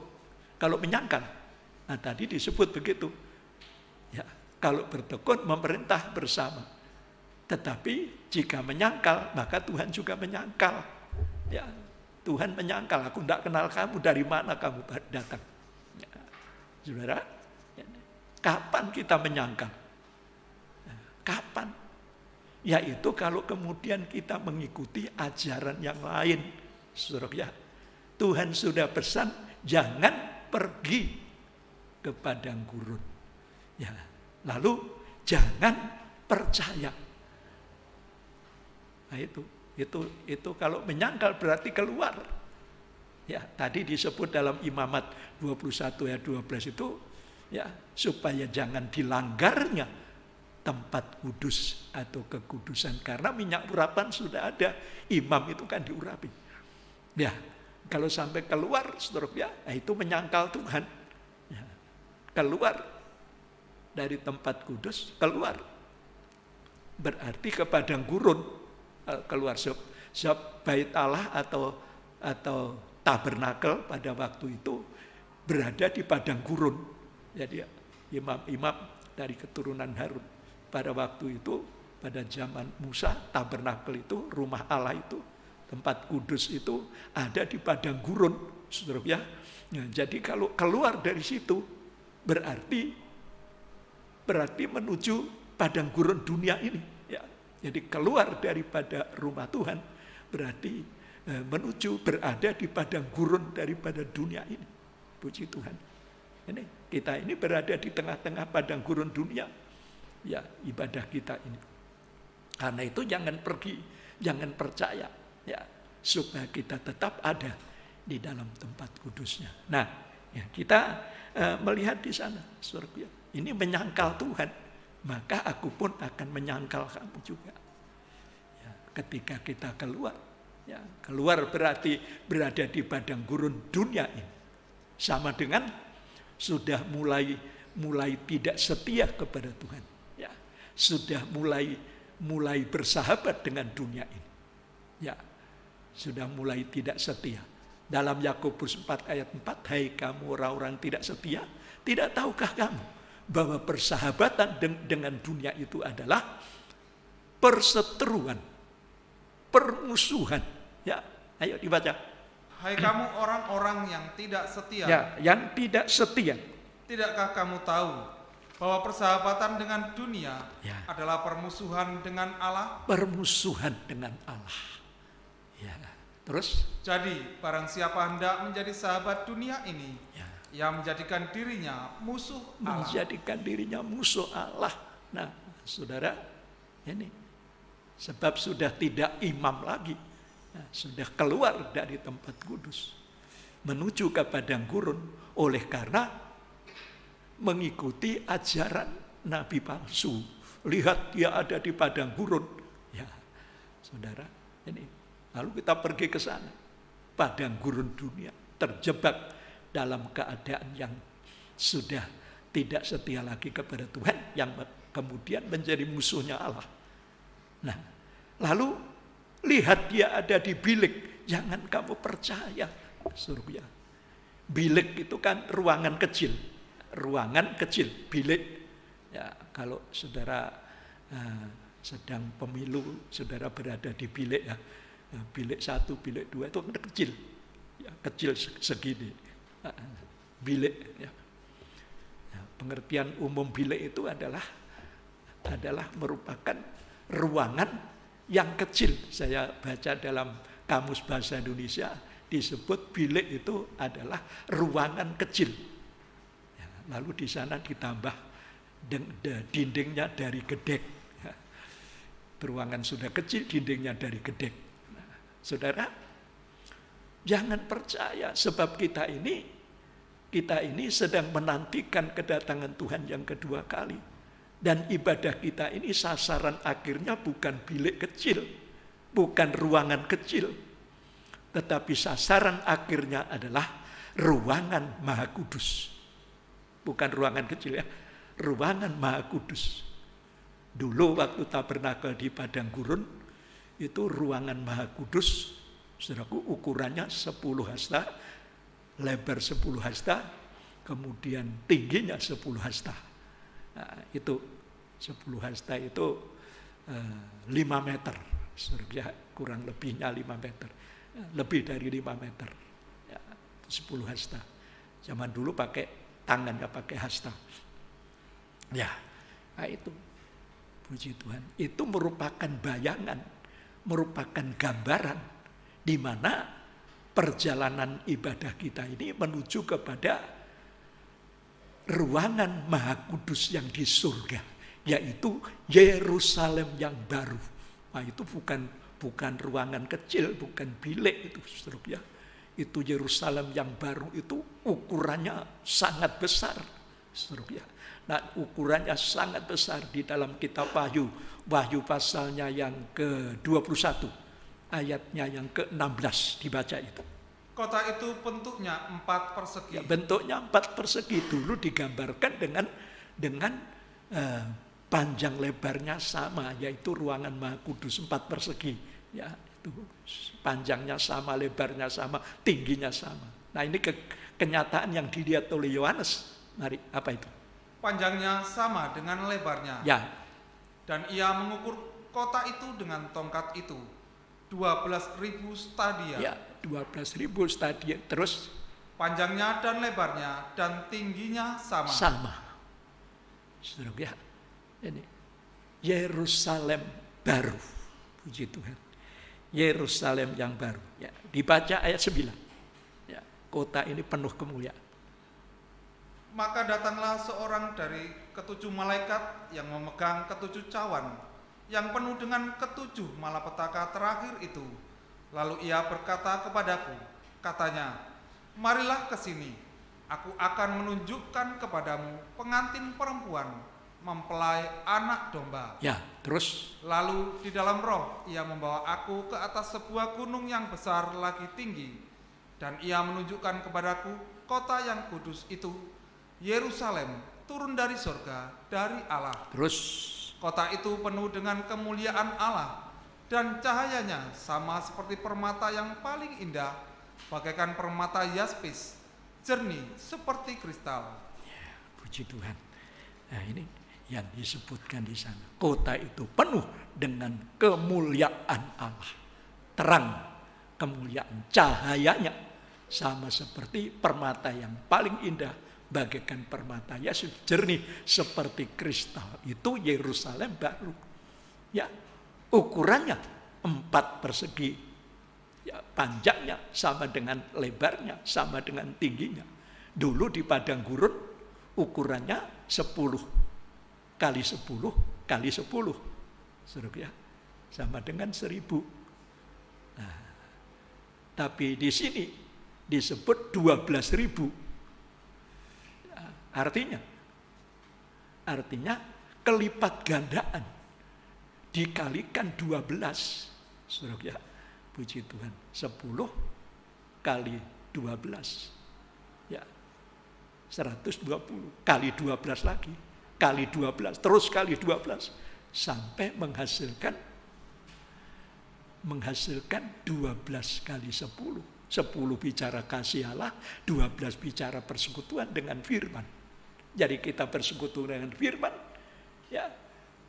kalau menyangkal. Nah, tadi disebut begitu. Ya, kalau bertekun memerintah bersama. Tetapi jika menyangkal, maka Tuhan juga menyangkal. Ya, Tuhan menyangkal, aku tidak kenal kamu, dari mana kamu datang. Ya, saudara, ya, kapan kita menyangkal? Ya, kapan? Yaitu kalau kemudian kita mengikuti ajaran yang lain. Saudara, ya, Tuhan sudah pesan, jangan pergi ke padang gurun. Ya, lalu jangan percaya. Nah, itu kalau menyangkal berarti keluar. Ya, tadi disebut dalam Imamat 21 ayat 12 itu, ya, supaya jangan dilanggarnya tempat kudus atau kekudusan, karena minyak urapan sudah ada, imam itu kan diurapi. Ya, kalau sampai keluar, saudara ya, itu menyangkal Tuhan. Ya, keluar dari tempat kudus, keluar berarti ke padang gurun. Keluar sebab bait Allah atau tabernakel pada waktu itu berada di padang gurun. Jadi imam-imam dari keturunan Harun pada waktu itu, pada zaman Musa, tabernakel itu, rumah Allah itu, tempat kudus itu ada di padang gurun, saudara ya. Nah, jadi kalau keluar dari situ berarti menuju padang gurun dunia ini. Ya, jadi keluar daripada rumah Tuhan berarti menuju berada di padang gurun daripada dunia ini. Puji Tuhan. Ini kita ini berada di tengah-tengah padang gurun dunia. Ya, ibadah kita ini. Karena itu jangan pergi, jangan percaya. Ya, supaya kita tetap ada di dalam tempat kudusnya. Nah, ya, kita melihat di sana, saudara, ini menyangkal Tuhan, maka aku pun akan menyangkal kamu juga. Ya, ketika kita keluar, ya, keluar berarti berada di padang gurun dunia ini, sama dengan sudah mulai tidak setia kepada Tuhan. Ya, sudah mulai mulai bersahabat dengan dunia ini. Ya, sudah mulai tidak setia. Dalam Yakobus 4 ayat 4, hai kamu orang-orang tidak setia, tidak tahukah kamu bahwa persahabatan dengan dunia itu adalah perseteruan, permusuhan. Ya, ayo dibaca. Hai kamu orang-orang yang tidak setia. Ya, yang tidak setia. Tidakkah kamu tahu bahwa persahabatan dengan dunia Ya. adalah permusuhan dengan Allah? Permusuhan dengan Allah. Ya, terus? Jadi, barang siapa hendak menjadi sahabat dunia ini, Ya. ia menjadikan dirinya musuh Allah. Menjadikan dirinya musuh Allah. Nah, saudara, ini sebab sudah tidak imam lagi. Nah, sudah keluar dari tempat kudus menuju ke padang gurun oleh karena mengikuti ajaran nabi palsu. Lihat dia ada di padang gurun. Ya, saudara, ini lalu kita pergi ke sana, padang gurun dunia, terjebak dalam keadaan yang sudah tidak setia lagi kepada Tuhan, yang kemudian menjadi musuhnya Allah. Nah, lalu lihat dia ada di bilik, jangan kamu percaya, surga. Bilik itu kan ruangan kecil, bilik. Ya, kalau saudara sedang pemilu, saudara berada di bilik ya, bilik 1, bilik 2 itu kecil, ya, kecil segini, bilik. Ya. Ya, pengertian umum bilik itu adalah merupakan ruangan yang kecil. Saya baca dalam Kamus Bahasa Indonesia disebut bilik itu adalah ruangan kecil. Ya, lalu di sana ditambah dindingnya dari gedek. Ya, ruangan sudah kecil, dindingnya dari gedek. Nah, saudara, jangan percaya sebab kita ini sedang menantikan kedatangan Tuhan yang kedua kali. Dan ibadah kita ini sasaran akhirnya bukan bilik kecil, bukan ruangan kecil, tetapi sasaran akhirnya adalah ruangan Maha Kudus. Bukan ruangan kecil ya, ruangan Maha Kudus. Dulu waktu tabernakel di padang gurun, itu ruangan Maha Kudus, saudaraku, ukurannya 10 hasta, lebar 10 hasta, kemudian tingginya 10 hasta. Nah, itu 10 hasta itu 5 meter, ya, kurang lebihnya 5 meter, lebih dari 5 meter, ya, 10 hasta. Zaman dulu pakai tangan, nggak pakai hasta. Ya, nah itu, puji Tuhan, itu merupakan bayangan, merupakan gambaran di mana perjalanan ibadah kita ini menuju kepada ruangan Maha Kudus yang di surga, yaitu Yerusalem yang baru. Nah, itu bukan ruangan kecil, bukan bilik itu, saudara. Itu Yerusalem yang baru, itu ukurannya sangat besar, saudara. Nah, ukurannya sangat besar. Di dalam kitab Wahyu pasalnya yang ke-21, ayatnya yang ke-16 dibaca itu. Kota itu bentuknya 4 persegi. Ya, bentuknya 4 persegi, dulu digambarkan dengan panjang lebarnya sama, yaitu ruangan Maha Kudus 4 persegi. Ya, itu panjangnya sama, lebarnya sama, tingginya sama. Nah, ini kenyataan yang dilihat oleh Yohanes. Mari, apa itu? Panjangnya sama dengan lebarnya. Ya. Dan ia mengukur kota itu dengan tongkat itu, 12.000 stadia. Ya, 12.000 stadia. Terus panjangnya dan lebarnya dan tingginya sama. Sama. Saudara, ya, ini Yerusalem baru. Puji Tuhan. Yerusalem yang baru. Ya, dibaca ayat 9. Ya, kota ini penuh kemuliaan. Maka datanglah seorang dari ketujuh malaikat yang memegang ketujuh cawan, yang penuh dengan ketujuh malapetaka terakhir itu. Lalu ia berkata kepadaku, katanya, marilah ke sini, aku akan menunjukkan kepadamu pengantin perempuan mempelai anak domba. Ya, terus? Lalu di dalam roh ia membawa aku ke atas sebuah gunung yang besar lagi tinggi, dan ia menunjukkan kepadaku kota yang kudus itu, Yerusalem, turun dari surga, dari Allah. Terus? Kota itu penuh dengan kemuliaan Allah, dan cahayanya sama seperti permata yang paling indah, bagaikan permata yaspis, jernih seperti kristal. Ya, puji Tuhan. Nah, ini yang disebutkan di sana. Kota itu penuh dengan kemuliaan Allah. Terang, kemuliaan, cahayanya sama seperti permata yang paling indah, bagaikan permata yaspis, jernih seperti kristal. Itu Yerusalem baru. Ya, ukurannya 4 persegi. Ya, panjangnya sama dengan lebarnya, sama dengan tingginya. Dulu di padang gurun ukurannya 10 kali 10 kali 10. Saudara, ya, sama dengan 1000. Nah, tapi di sini disebut 12.000. Artinya kelipat gandaan dikalikan 12. Saudara, ya, puji Tuhan. 10 kali 12. Ya. 120 kali 12 lagi. Kali 12, terus kali 12. Sampai menghasilkan 12 kali 10. 10 bicara kasih Allah, 12 bicara persekutuan dengan firman. Jadi kita bersekutu dengan firman, ya,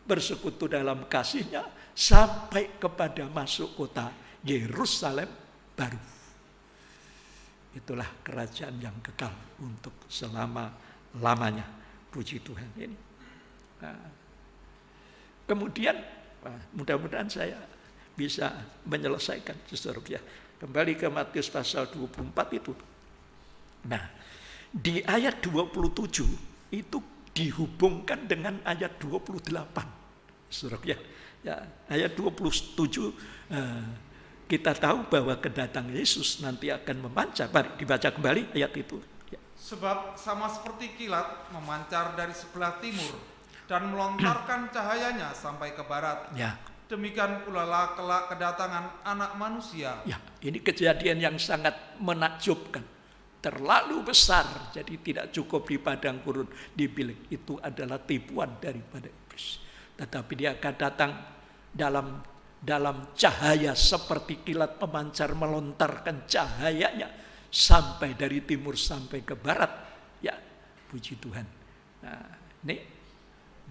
bersekutu dalam kasihnya sampai kepada masuk kota Yerusalem baru. Itulah kerajaan yang kekal untuk selama-lamanya. Puji Tuhan ini. Nah, kemudian mudah-mudahan saya bisa menyelesaikan, saudara, ya. Kembali ke Matius pasal 24 itu. Nah, di ayat 27 itu dihubungkan dengan ayat 28. Saudara, ya. Ya, ayat 27 kita tahu bahwa kedatangan Yesus nanti akan memancar. Mari dibaca kembali ayat itu. Ya. Sebab sama seperti kilat memancar dari sebelah timur dan melontarkan cahayanya sampai ke barat. Ya. Demikian pula lah kelak kedatangan Anak Manusia. Ya, ini kejadian yang sangat menakjubkan. Terlalu besar, jadi tidak cukup di padang gurun, di bilik. Itu adalah tipuan daripada iblis. Tetapi dia akan datang dalam cahaya seperti kilat memancar, melontarkan cahayanya sampai dari timur sampai ke barat. Ya, puji Tuhan. Nah, ini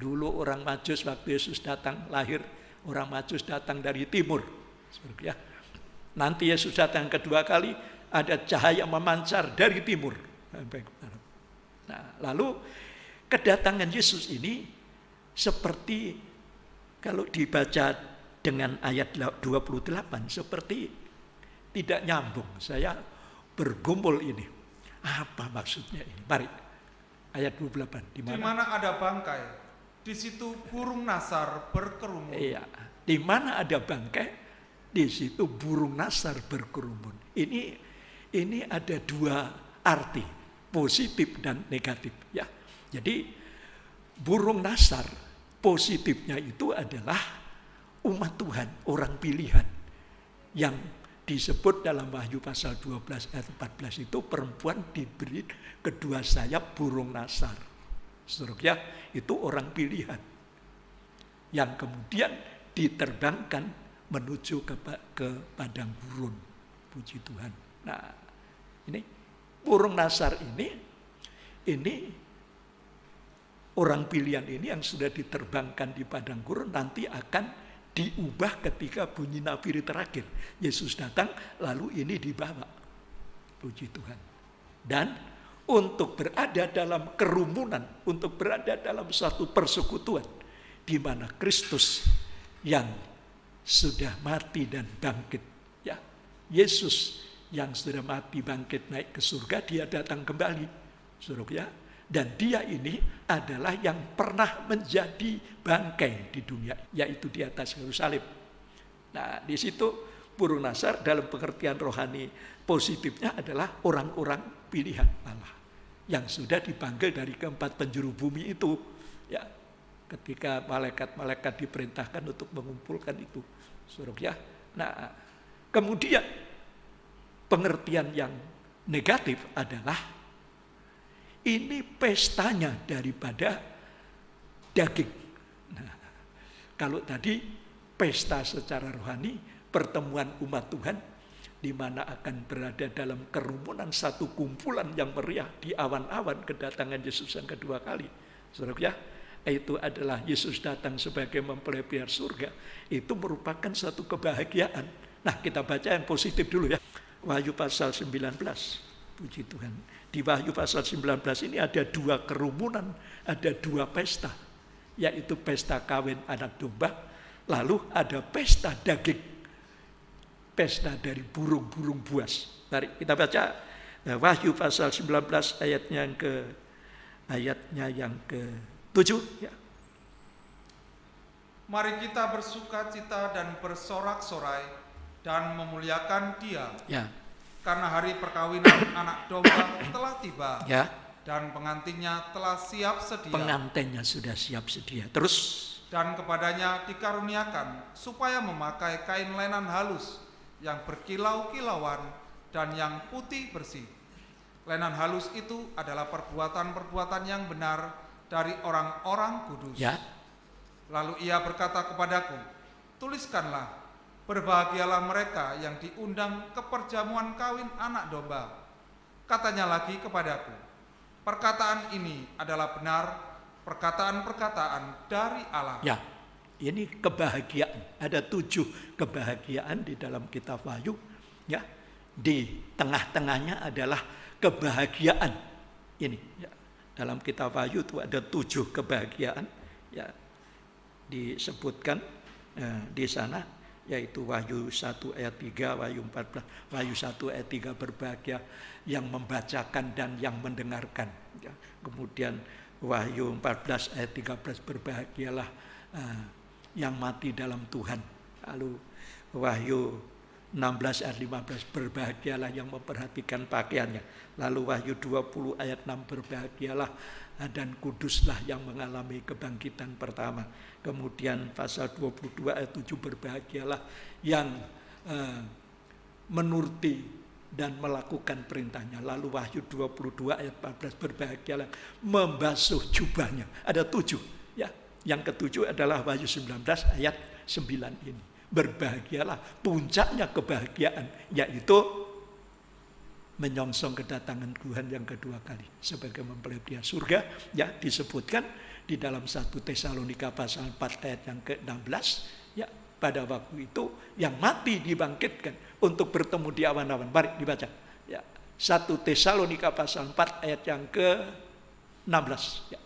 dulu orang Majus waktu Yesus datang lahir, orang Majus datang dari timur. Ya. Nanti Yesus datang kedua kali, ada cahaya memancar dari timur. Nah, lalu kedatangan Yesus ini seperti kalau dibaca dengan ayat 28 seperti tidak nyambung. Saya bergumul ini. Apa maksudnya ini? Mari ayat 28. Di mana ada bangkai, di situ burung nasar berkerumun. Iya, di mana ada bangkai, di situ burung nasar berkerumun. Ini ada dua arti, positif dan negatif. Ya, jadi burung nasar positifnya itu adalah umat Tuhan, orang pilihan yang disebut dalam Wahyu pasal 12 ayat 14 itu perempuan diberi kedua sayap burung nasar. Saudara, itu orang pilihan yang kemudian diterbangkan menuju ke padang gurun. Puji Tuhan. Nah, ini burung nasar ini orang pilihan ini yang sudah diterbangkan di padang gurun nanti akan diubah ketika bunyi nafiri terakhir. Yesus datang lalu ini dibawa. Puji Tuhan. Dan untuk berada dalam kerumunan, untuk berada dalam suatu persekutuan di mana Kristus yang sudah mati dan bangkit, ya, Yesus yang sudah mati bangkit naik ke surga, dia datang kembali, saudara, ya. Dan dia ini adalah yang pernah menjadi bangkai di dunia, yaitu di atas Yerusalem. Nah, di situ burung nasar dalam pengertian rohani positifnya adalah orang-orang pilihan Allah yang sudah dipanggil dari keempat penjuru bumi itu, ya, ketika malaikat-malaikat diperintahkan untuk mengumpulkan itu, saudara, ya. Nah, kemudian pengertian yang negatif adalah ini pestanya daripada daging. Nah, Kalau tadi pesta secara rohani, pertemuan umat Tuhan, di mana akan berada dalam kerumunan satu kumpulan yang meriah di awan-awan kedatangan Yesus yang kedua kali. Saudara ya, itu adalah Yesus datang sebagai mempelai pria surga. Itu merupakan satu kebahagiaan. Nah, kita baca yang positif dulu ya. Wahyu pasal 19. Puji Tuhan. Di Wahyu pasal 19 ini ada dua kerumunan, ada dua pesta. Yaitu pesta kawin anak domba, lalu ada pesta daging. Pesta dari burung-burung buas. Mari kita baca Wahyu pasal 19 ayatnya yang ke-7 ya. Mari kita bersukacita dan bersorak-sorai dan memuliakan Dia. Ya. Karena hari perkawinan anak domba telah tiba. Ya. Dan pengantinnya telah siap sedia. Pengantinnya sudah siap sedia. Terus dan kepadanya dikaruniakan supaya memakai kain lenan halus yang berkilau-kilauan dan yang putih bersih. Lenan halus itu adalah perbuatan-perbuatan yang benar dari orang-orang kudus. Ya. Lalu ia berkata kepadaku, tuliskanlah, berbahagialah mereka yang diundang ke perjamuan kawin anak domba. Katanya lagi kepadaku, perkataan ini adalah benar, perkataan-perkataan dari Allah. Ya, ini kebahagiaan. Ada 7 kebahagiaan di dalam kitab Wahyu. Ya, di tengah-tengahnya adalah kebahagiaan. Ini ya, dalam kitab Wahyu itu ada 7 kebahagiaan. Ya, disebutkan di sana, yaitu Wahyu 1 ayat 3, Wahyu 14, Wahyu 1 ayat 3 berbahagia yang membacakan dan yang mendengarkan. Ya, kemudian Wahyu 14 ayat 13 berbahagialah yang mati dalam Tuhan. Lalu Wahyu 16 ayat 15 berbahagialah yang memperhatikan pakaiannya. Lalu Wahyu 20 ayat 6 berbahagialah dan kuduslah yang mengalami kebangkitan pertama. Kemudian pasal 22 ayat 7 berbahagialah yang menuruti dan melakukan perintahnya. Lalu Wahyu 22 ayat 14 berbahagialah membasuh jubahnya. Ada 7 ya. Yang ke-7 adalah Wahyu 19 ayat 9 ini. Berbahagialah, puncaknya kebahagiaan, yaitu menyongsong kedatangan Tuhan yang kedua kali sebagai mempelai pria surga. Ya, disebutkan di dalam 1 Tesalonika pasal 4 ayat yang ke-16. Ya, pada waktu itu yang mati dibangkitkan untuk bertemu di awan-awan. Mari dibaca. Ya, 1 Tesalonika pasal 4 ayat yang ke-16. Ya.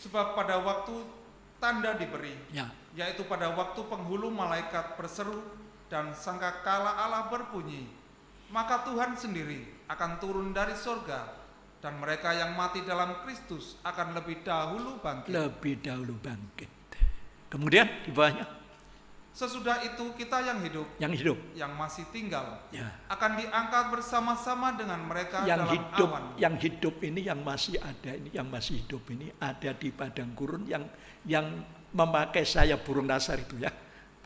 Sebab pada waktu tanda diberi, ya, yaitu pada waktu penghulu malaikat berseru dan sangkakala Allah berbunyi, maka Tuhan sendiri akan turun dari sorga, dan mereka yang mati dalam Kristus akan lebih dahulu bangkit. Lebih dahulu bangkit. Kemudian di bawahnya, sesudah itu kita yang hidup, yang masih tinggal, ya, akan diangkat bersama-sama dengan mereka yang dalam hidup, awan. Yang hidup ini, yang masih ada ini, yang masih hidup ini ada di padang gurun yang memakai sayap burung nasar itu ya.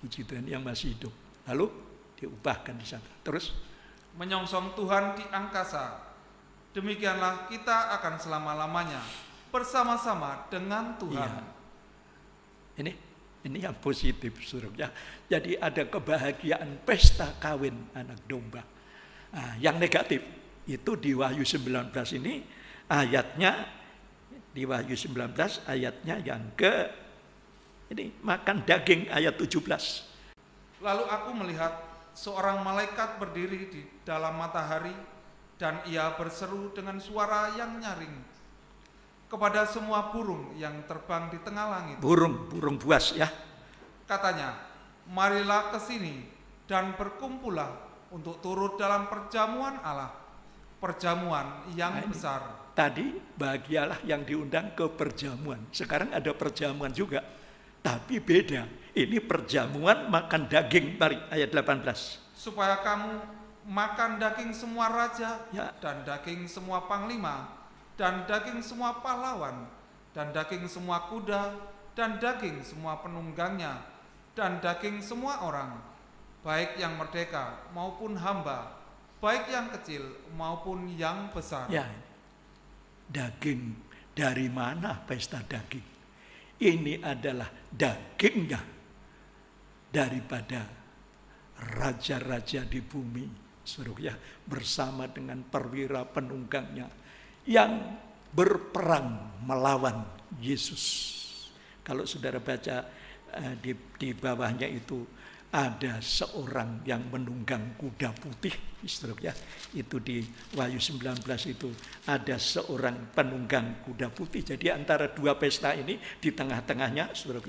Puji Tuhan, yang masih hidup. Lalu diubahkan di sana. Terus menyongsong Tuhan di angkasa. Demikianlah kita akan selama-lamanya bersama-sama dengan Tuhan. Ya. Ini yang positif, Saudara. Jadi ada kebahagiaan pesta kawin anak domba. Nah, yang negatif itu di Wahyu 19 ini ayatnya, di Wahyu 19 ayatnya yang makan daging ayat 17. Lalu aku melihat seorang malaikat berdiri di dalam matahari, dan ia berseru dengan suara yang nyaring kepada semua burung yang terbang di tengah langit. Burung buas ya. Katanya, marilah ke sini dan berkumpullah untuk turut dalam perjamuan Allah, perjamuan yang besar. Tadi bahagialah yang diundang ke perjamuan. Sekarang ada perjamuan juga, tapi beda. Ini perjamuan makan daging. Mari ayat 18. Supaya kamu makan daging semua raja, ya, dan daging semua panglima, dan daging semua pahlawan, dan daging semua kuda, dan daging semua penunggangnya, dan daging semua orang, baik yang merdeka maupun hamba, baik yang kecil maupun yang besar. Ya, daging dari mana pesta daging? Ini adalah dagingnya daripada raja-raja di bumi, saudara, bersama dengan perwira penunggangnya yang berperang melawan Yesus. Kalau saudara baca di bawahnya itu ada seorang yang menunggang kuda putih, saudara, itu di Wahyu 19 itu ada seorang penunggang kuda putih. Jadi antara dua pesta ini, di tengah-tengahnya, saudara,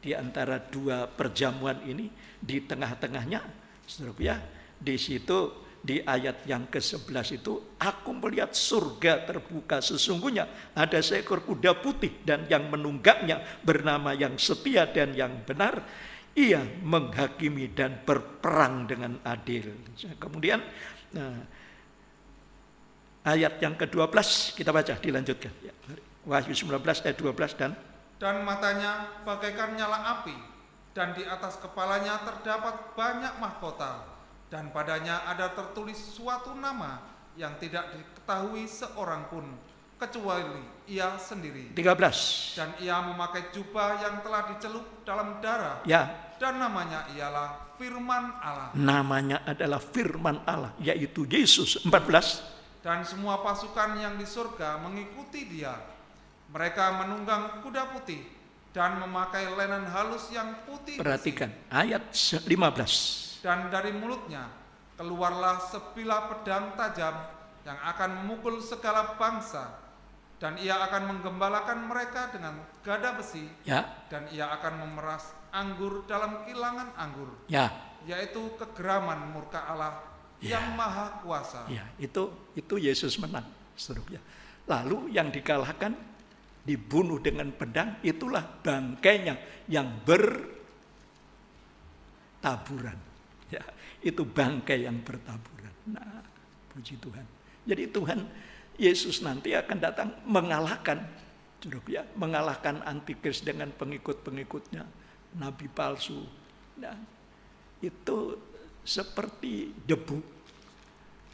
di antara dua perjamuan ini, di tengah-tengahnya, saudara, di situ di ayat yang ke-11 itu, aku melihat surga terbuka, sesungguhnya ada seekor kuda putih dan yang menunggangnya bernama yang setia dan yang benar. Ia menghakimi dan berperang dengan adil. Kemudian ayat yang ke-12 kita baca, dilanjutkan. Wahyu 19 ayat 12 dan matanya bagaikan nyala api, dan di atas kepalanya terdapat banyak mahkota, dan padanya ada tertulis suatu nama yang tidak diketahui seorang pun kecuali ia sendiri. 13. Dan ia memakai jubah yang telah dicelup dalam darah. Ya. Dan namanya ialah Firman Allah. Namanya adalah Firman Allah, yaitu Yesus. 14. Dan semua pasukan yang di surga mengikuti dia. Mereka menunggang kuda putih dan memakai lenan halus yang putih. Perhatikan ayat 15. Dan dari mulutnya keluarlah sebilah pedang tajam yang akan memukul segala bangsa. Dan ia akan menggembalakan mereka dengan gada besi. Ya. Dan ia akan memeras anggur dalam kilangan anggur. Ya. Yaitu kegeraman murka Allah yang maha kuasa. Ya, itu Yesus menang, saudara. Lalu yang dikalahkan, dibunuh dengan pedang, itulah bangkainya yang bertaburan. Ya, itu bangkai yang bertaburan. Nah, puji Tuhan. Jadi Tuhan Yesus nanti akan datang mengalahkan, mengalahkan antikris dengan pengikut-pengikutnya, nabi palsu. Nah, itu seperti debu,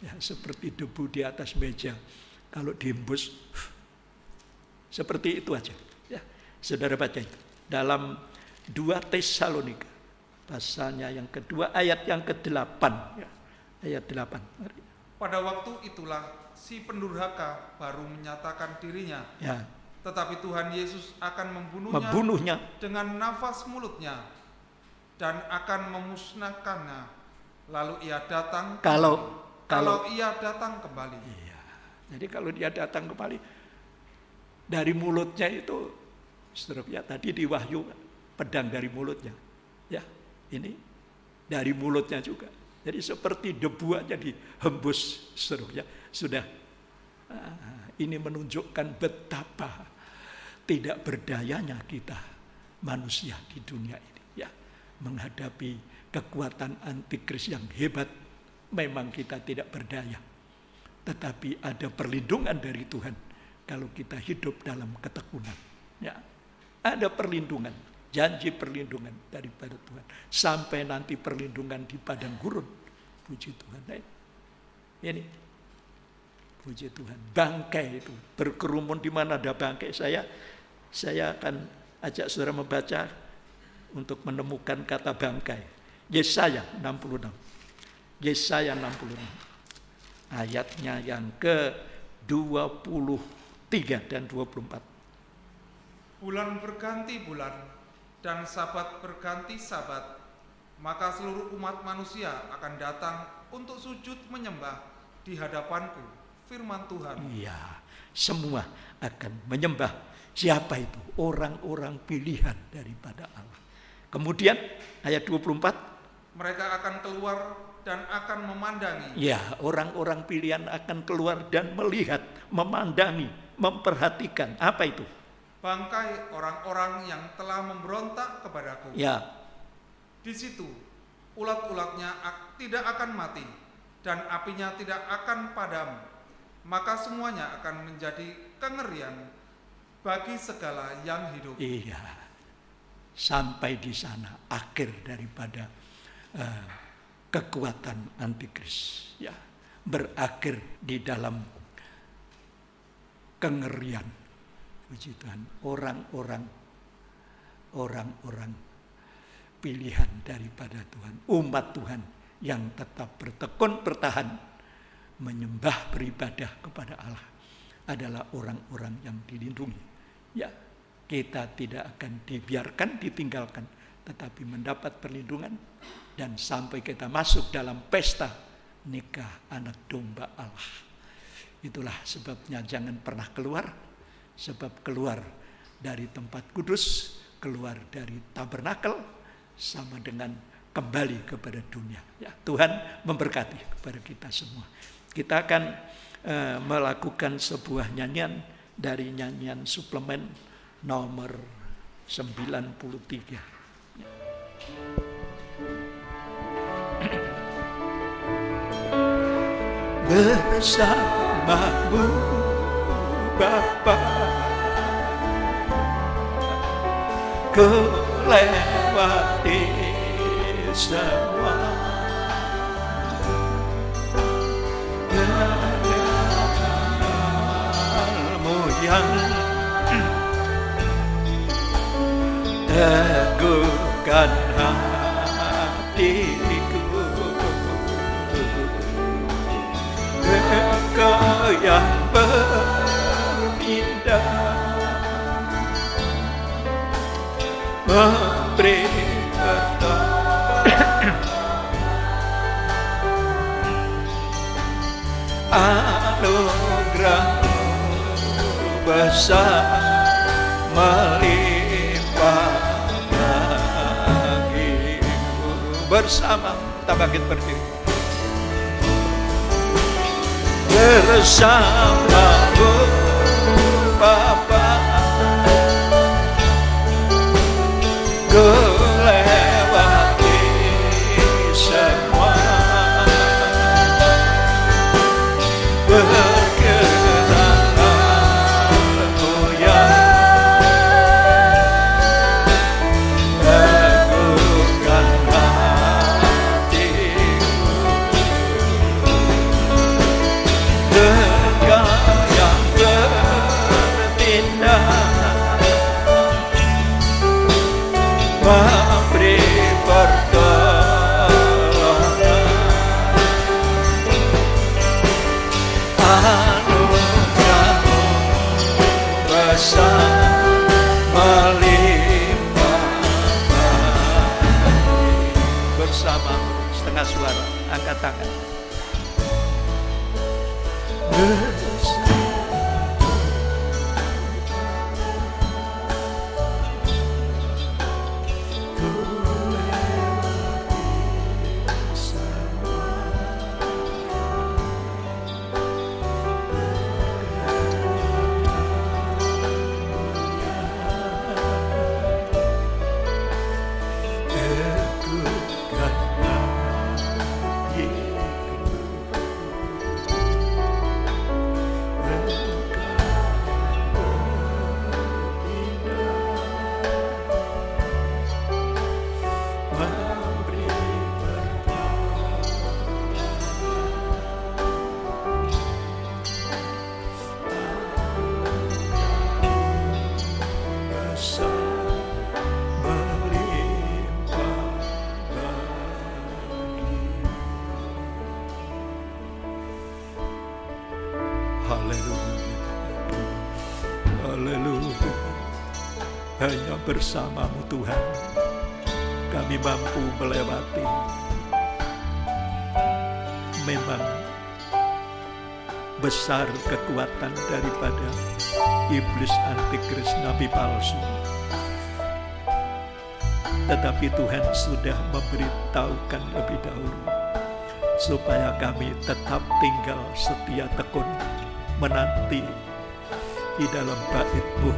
ya, seperti debu di atas meja. Kalau dihembus, seperti itu aja. Ya, saudara baca itu dalam 2 Tesalonika, pasalnya yang kedua, ayat yang ke-8. Ya, ayat 8. Pada waktu itulah si pendurhaka baru menyatakan dirinya. Ya. Tetapi Tuhan Yesus akan membunuhnya dengan nafas mulutnya dan akan memusnahkannya. Lalu ia datang kalau ia datang kembali. Iya. Jadi kalau dia datang kembali, dari mulutnya itu, saudara, tadi di Wahyu pedang dari mulutnya. Ya, ini dari mulutnya juga. Jadi seperti debu aja dihembus, saudara. Sudah, ini menunjukkan betapa tidak berdayanya kita manusia di dunia ini, ya, menghadapi kekuatan antikris yang hebat. Memang kita tidak berdaya, tetapi ada perlindungan dari Tuhan kalau kita hidup dalam ketekunan. Ya, ada perlindungan, janji perlindungan daripada Tuhan sampai nanti perlindungan di padang gurun. Puji Tuhan. Ini. Puji Tuhan. Bangkai itu berkerumun di mana ada bangkai. Saya akan ajak saudara membaca untuk menemukan kata bangkai. Yesaya 66. Yesaya 66. Ayatnya yang ke-23 dan 24. Bulan berganti bulan dan sabat berganti sabat, maka seluruh umat manusia akan datang untuk sujud menyembah di hadapanku, firman Tuhan. Iya, semua akan menyembah. Siapa itu? Orang-orang pilihan daripada Allah. Kemudian ayat 24. Mereka akan keluar dan akan memandangi. Ya, orang-orang pilihan akan keluar dan melihat, memandangi, memperhatikan. Apa itu? Bangkai orang-orang yang telah memberontak kepadaku. Ya. Di situ ulat-ulatnya tidak akan mati dan apinya tidak akan padam. Maka semuanya akan menjadi kengerian bagi segala yang hidup. Iya. Sampai di sana akhir daripada kekuatan antikris. Ya. Berakhir di dalam kengerian. Puji Tuhan, orang-orang pilihan daripada Tuhan, umat Tuhan yang tetap bertekun bertahan menyembah beribadah kepada Allah adalah orang-orang yang dilindungi. Ya, kita tidak akan dibiarkan ditinggalkan, tetapi mendapat perlindungan dan sampai kita masuk dalam pesta nikah anak domba Allah. Itulah sebabnya jangan pernah keluar, sebab keluar dari tempat kudus, keluar dari tabernakel sama dengan kembali kepada dunia. Ya, Tuhan memberkati kepada kita semua. Kita akan melakukan sebuah nyanyian dari nyanyian suplemen nomor 93. Bersamamu Bapa, ku lewati semua Gelarmu yang teguhkan hatiku, Engkau yang berpindah memberi anugerah besar melimpah bagimu. Bersama kita bangkit berdiri. Bersamamu Bapa, ku lewati semua perkenalanmu yang teguhkan hatiku, Engkau yang bertindak memberi pertolongan, anugerah-Mu besar melimpah bagi. Bersama setengah suara, angkat tangan. Hanya bersama-Mu Tuhan kami mampu melewati. Memang besar kekuatan daripada iblis antikris nabi palsu, tetapi Tuhan sudah memberitahukan lebih dahulu supaya kami tetap tinggal setia tekun menanti di dalam bait-Mu.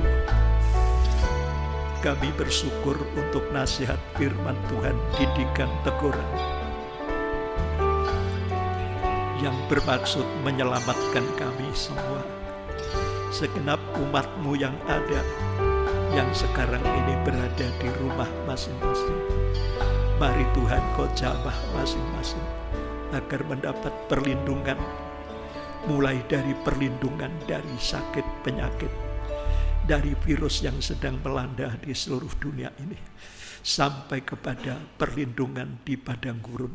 Kami bersyukur untuk nasihat firman Tuhan, didikan teguran yang bermaksud menyelamatkan kami semua, segenap umat-Mu yang ada, yang sekarang ini berada di rumah masing-masing. Mari Tuhan Kau jamah masing-masing agar mendapat perlindungan, mulai dari perlindungan dari sakit penyakit, dari virus yang sedang melanda di seluruh dunia ini. sampai kepada perlindungan di padang gurun,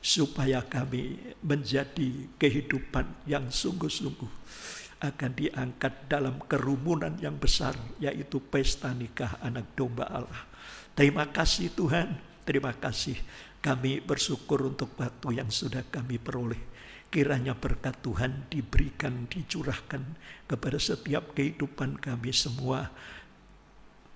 supaya kami menjadi kehidupan yang sungguh-sungguh akan diangkat dalam kerumunan yang besar, yaitu pesta nikah anak domba Allah. Terima kasih Tuhan, terima kasih. Kami bersyukur untuk waktu yang sudah kami peroleh. Kiranya berkat Tuhan diberikan, dicurahkan kepada setiap kehidupan kami semua,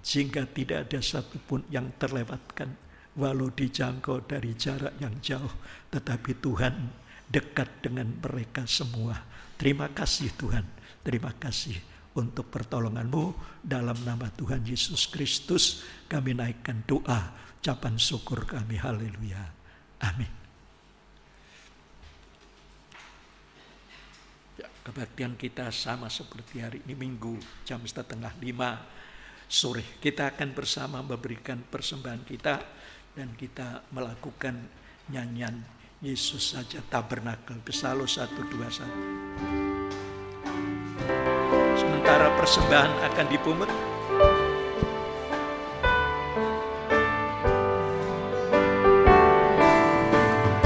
sehingga tidak ada satupun yang terlewatkan. Walau dijangkau dari jarak yang jauh, tetapi Tuhan dekat dengan mereka semua. Terima kasih Tuhan, terima kasih untuk pertolongan-Mu. Dalam nama Tuhan Yesus Kristus kami naikkan doa, ucapan syukur kami. Haleluya, amin. Ya, kebaktian kita sama seperti hari ini, Minggu jam 4:30 sore. Kita akan bersama memberikan persembahan kita, dan kita melakukan nyanyian Yesus Saja Tabernakel, Psalm 121. Sementara persembahan akan dipungut,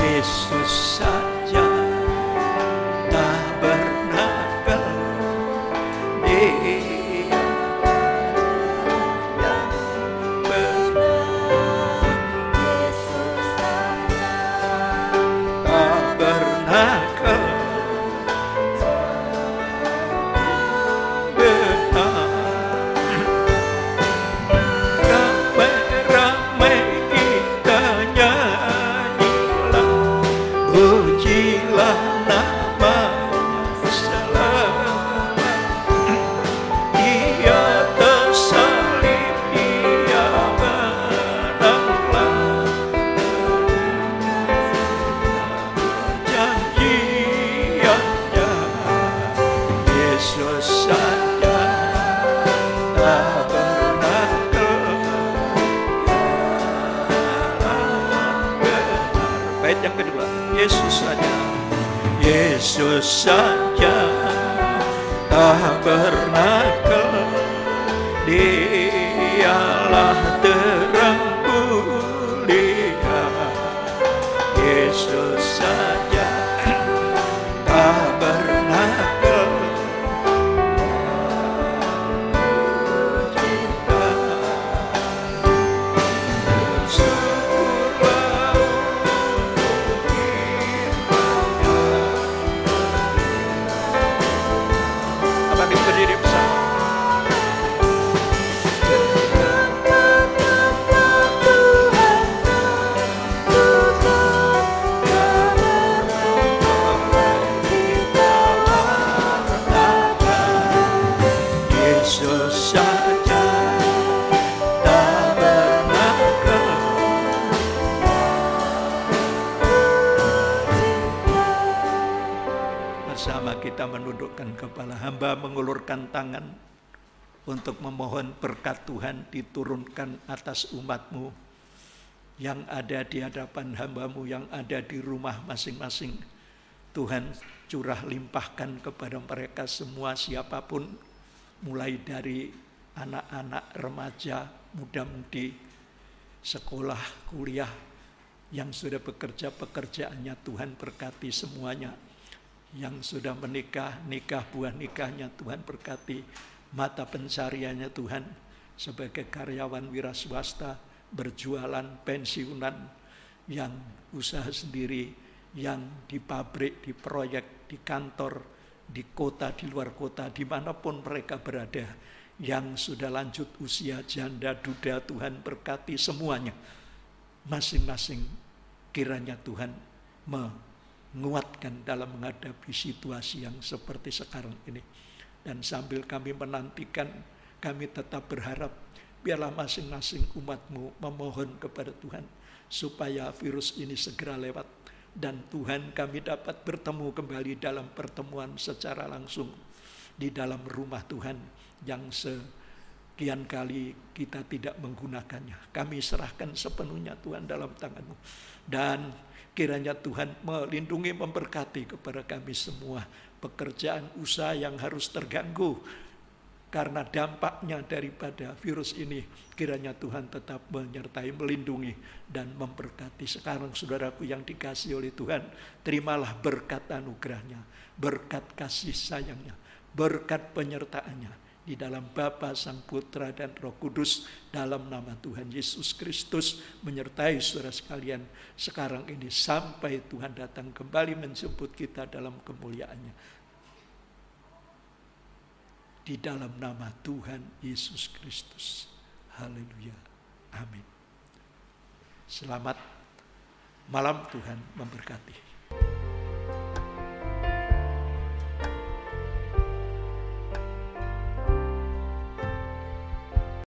Yesus saja tabernakel, Dia yang benar. Yesus saja tabernakel, Yesus saja tabernakel, Dialah terang mulia. Yesus saja tabernakel, kepala. Hamba mengulurkan tangan untuk memohon berkat Tuhan diturunkan atas umat-Mu yang ada di hadapan hamba-Mu, yang ada di rumah masing-masing. Tuhan curah limpahkan kepada mereka semua, siapapun, mulai dari anak-anak, remaja, muda-mudi, sekolah, kuliah, yang sudah bekerja pekerjaannya, Tuhan berkati semuanya. Yang sudah menikah, nikah, buah nikahnya Tuhan berkati. Mata pencariannya Tuhan, sebagai karyawan wira swasta, berjualan, pensiunan, yang usaha sendiri, yang di pabrik, di proyek, di kantor, di kota, di luar kota, dimanapun mereka berada, yang sudah lanjut usia, janda, duda, Tuhan berkati semuanya. Masing-masing kiranya Tuhan menguatkan dalam menghadapi situasi yang seperti sekarang ini. Dan sambil kami menantikan, kami tetap berharap, biarlah masing-masing umat-Mu memohon kepada Tuhan, supaya virus ini segera lewat, dan Tuhan kami dapat bertemu kembali dalam pertemuan secara langsung di dalam rumah Tuhan yang sekian kali kita tidak menggunakannya. Kami serahkan sepenuhnya Tuhan dalam tangan-Mu, dan kiranya Tuhan melindungi, memberkati kepada kami semua. Pekerjaan usaha yang harus terganggu karena dampaknya daripada virus ini, kiranya Tuhan tetap menyertai, melindungi, dan memberkati. Sekarang saudaraku yang dikasihi oleh Tuhan, terimalah berkat anugerahnya, berkat kasih sayangnya, berkat penyertaannya di dalam Bapa, Sang Putra, dan Roh Kudus, dalam nama Tuhan Yesus Kristus, menyertai saudara sekalian sekarang ini sampai Tuhan datang kembali menjemput kita dalam kemuliaannya. Di dalam nama Tuhan Yesus Kristus. Haleluya. Amin. Selamat malam, Tuhan memberkati.